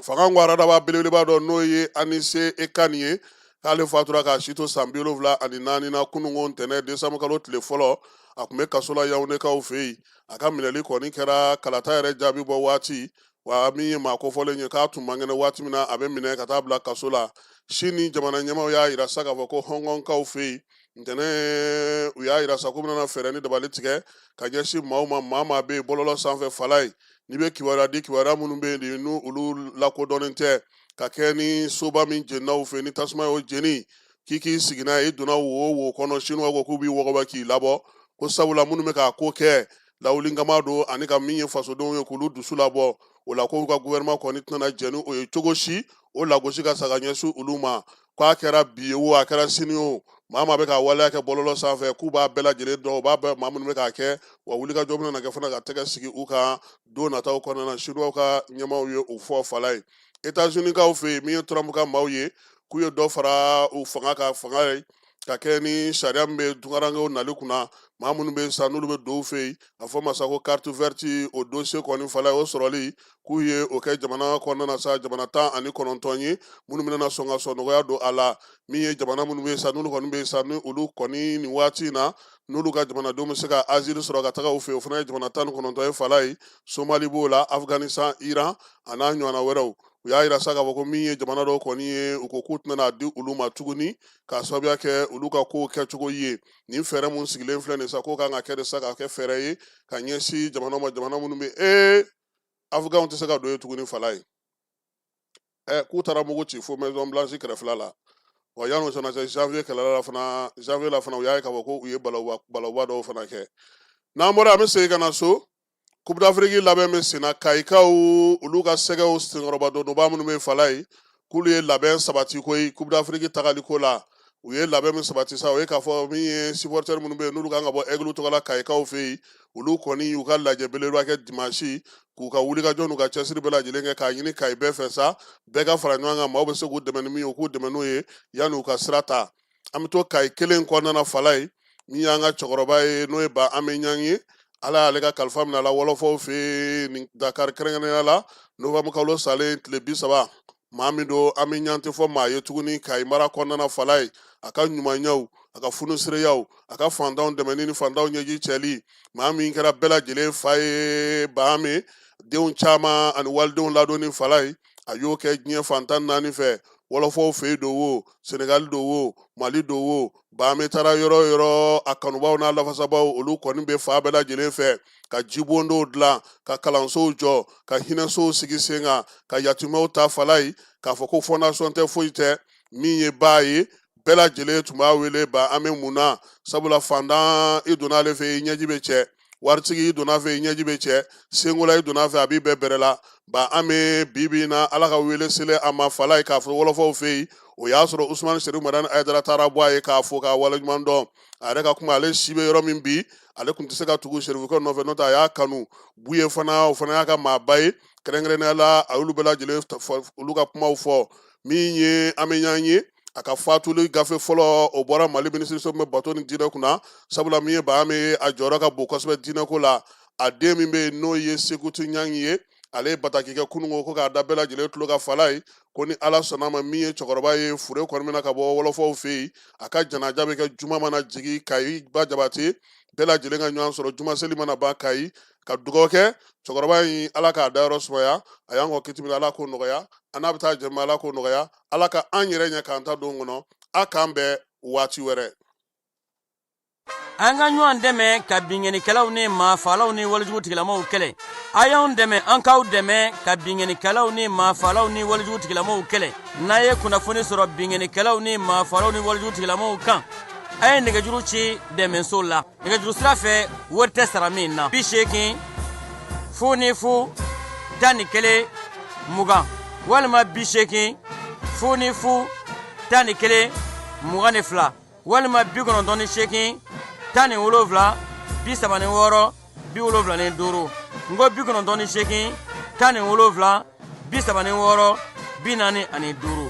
Speaker 1: fanga ngwara da ba belele ba do no ye anise ekanie kale fatura ka shito sambilo vla ani nani na kunungo ntene de samukalo telefolo akume kasola yaune ka o fe aka mileli koni kera kalata ere jabi bo wati wa mi ma ko fole nye ka tumangene wati mina abe mine kata bla kasola shini jamana nyama ya ira saka ko hongon ka o fe ntene uya ira sako mina na fereni de balitike ka jeshi mauma mama be bololo sanfe Falai ni be kiwara di kiwara munu be di nu ulu la ko donente ka keni soba min jenna o fe ni tasma o jeni kiki sigina e dona wo kono shinu wo ku bi wo ba ki labo ko sabula munu me ka ko ke lawulingama don ani ka min ye fasodenw ye k'olu dusu labɔ o la ko ka gouvernement kɔni tɛna jɛni o ye cogo si o lagosi ka saga ɲɛsin olu ma k'a kɛra bi ye o a kɛra sini o maa maa bɛ ka waleya kɛ bɔlɔlɔ sanfɛ k'u b'a bɛɛ lajɛlen dɔn u b'a bɛɛ maa minnu bɛ k'a kɛ wa wulikajɔ bɛna kɛ fana ka tɛgɛ sigi u kan don nataw kɔnɔna na chinois ka ɲɛmaaw ye o fɔ fala ye États-Unis kaw fɛ yen min ye Trump ka maaw ye k'u ye dɔ fara u fanga ka fanga ye ka kɛ ni sariya min bɛ dunkarankew nali kunna maa minnu bɛ sa n'olu bɛ don u fɛ yen a fɔ masa ko carte verte o dossier kɔni fala ye o sɔrɔli k'u ye o kɛ jamana kɔnɔna na sa jamana 19 ye minnu bɛna sɔn ka sɔn nɔgɔya don a la min ye jamana minnu bɛ sa n'olu kɔni bɛ sa ni olu kɔni nin waati in na n'olu ka jamanadenw bɛ se ka asile sɔrɔ ka taga u fɛ yen o fana ye jamana 19 ye fala ye Somali b'o la Afghanistan Iran a n'a ɲɔgɔnna wɛrɛw u y'a yira sa k'a fɔ ko min ye jamana dɔw kɔni ye u ko k'u tɛna di olu ma tuguni k'a sababuya kɛ olu ka kow kɛcogo ye nin fɛɛrɛ mun sigilen filɛ nin sa k'o kan ka kɛ de sa ka kɛ fɛɛrɛ ye ka ɲɛsin jamana ma jamana minnu bɛ Afganw tɛ se ka don ye tuguni fala ye k'u taara mugu ci fo Maison Blanche kɛrɛfɛla la wa yan'o sɔnna se janvier kɛlɛla la fana janvier la fana u y'a ye k'a fɔ ko u ye balawba dɔw fana kɛ n'an bɔra an bɛ segin ka na so Coupe d'Afrique labɛn bɛ sen na kayikaw olu ka sɛgɛw senkɔrɔba dɔnnibaa minnu bɛ fala ye k'olu ye labɛn sabati ko ye Coupe d'Afrique tagaliko la u ye labɛn min sabati sa o ye k'a fɔ min ye supporter minnu bɛ yen n'olu kan ka bɔ Aigle tɔgɔ la kayikaw fɛ yen olu kɔni y'u ka lajɛ belebeleba kɛ dimanche k'u ka wulikajɔ n'u ka cɛsiri bɛɛ lajɛlen kɛ k'a ɲini kayi bɛɛ fɛ sa bɛɛ ka fara ɲɔgɔn kan maaw bɛ se k'u dɛmɛ ni min ye u k'u dɛmɛ n'o ye yanni u ka sira ta an bɛ to kayi kelen kɔnɔna na fala ye min y'an ka cɛkɔrɔba ye n'o ye ba Amiɲan ye ala y'ale ka kalifa minɛ a la wɔlɔfɔw fɛ nin Dakar kɛrɛnkɛrɛnnenya la novembre kalo salen tile 30 maa min don Amiɲan tɛ fɔ maa ye tuguni kayi mara kɔnɔna na fala ye a ka ɲumanyaw a ka funusereyaw a ka fantanw dɛmɛni ni fantanw ɲɛji cɛli maa min kɛra bɛɛ lajɛlen fa ye ba min denw caman ani walidenw ladonni fala ye a y'o kɛ diɲɛ fantan 4 fɛ wɔlɔfɔw fɛ yen don o Senegal don o Mali don o Baame taara yɔrɔ o yɔrɔ a kanubaw n'a lafasabaw olu kɔni bɛ fa bɛɛ lajɛlen fɛ ka jibondow dilan ka kalansow jɔ ka hinɛsow sigi sen kan ka yatimɛw ta fala ye k'a fɔ ko fondation tɛ foyi tɛ min ye ba ye bɛɛ lajɛlen tun b'a wele ba an bɛ mun na sabula fantan i donna ale fɛ i ɲɛji bɛ cɛ waritigi i donna fɛ i ɲɛji bɛ cɛ senkola i donna fɛ a b'i bɛɛ bɛrɛ la ba an bɛ bibi in na ala ka wele sele a ma fala ye k'a fɔ wɔlɔfɔw fɛ yen o y'a sɔrɔ Usmani Seri Madani Ayidara taara bɔ a ye k'a fɔ k'a waleɲuman dɔn a yɛrɛ ka kuma ale si bɛ yɔrɔ min bi ale tun tɛ se ka tugu Serifukɛ nɔfɛ n'o tɛ a y'a kanu Buye fana o fana y'a ka maaba ye kɛrɛnkɛrɛnnenya la a y'olu bɛɛ lajɛlen olu ka kumaw fɔ min ye Amiɲan ye a ka fatuli gafe fɔlɔ o bɔra Mali minisiriso min bɛ bato ni diinɛ kunna sabula min ye Baame a jɔyɔrɔ ka bon kosɛbɛ diinɛko la a den min bɛ yen n'o ye Sekutu Ɲangi ye ale ye bataki kɛ kununko ko k'a da bɛɛ lajɛlen tulo ka fala ye ko ni ala sɔnna ma min ye cɛkɔrɔba ye fure kɔni bɛna ka bɔ wɔlɔfɔw fɛ yen a ka janaja bɛ kɛ juma mana jigi Kayi ba Jabate bɛɛ lajɛlen ka ɲɔgɔn sɔrɔ juma seli mana ban Kayi ka dugawu kɛ cɛkɔrɔba in ala k'a dayɔrɔ sumaya a y'an kɔ kiti min ala k'o nɔgɔya a n'a bɛ taa jɛma ala k'o nɔgɔya ala ka an yɛrɛ ɲɛ k'an ta don kɔnɔ a k'an bɛɛ waati wɛrɛ
Speaker 15: an ka ɲɔgɔn dɛmɛ ka binkɛnikɛlaw ni maafalaw ni walijugu tigilamaw kɛlɛ a y'anw dɛmɛ an k'aw dɛmɛ ka binkɛnikɛlaw ni maafalaw ni walijugu tigilamaw kɛlɛ n'a ye kunnafoni sɔrɔ binkɛnikɛlaw ni maafalaw ni walijugu tigilamaw kan a ye nɛgɛjuru ci dɛmɛso la nɛgɛjuru sira fɛ wari tɛ sara min na 80 00 11 20 walima 80 00 11 22 walima 98 17 36 75 ngo 98 17 36 45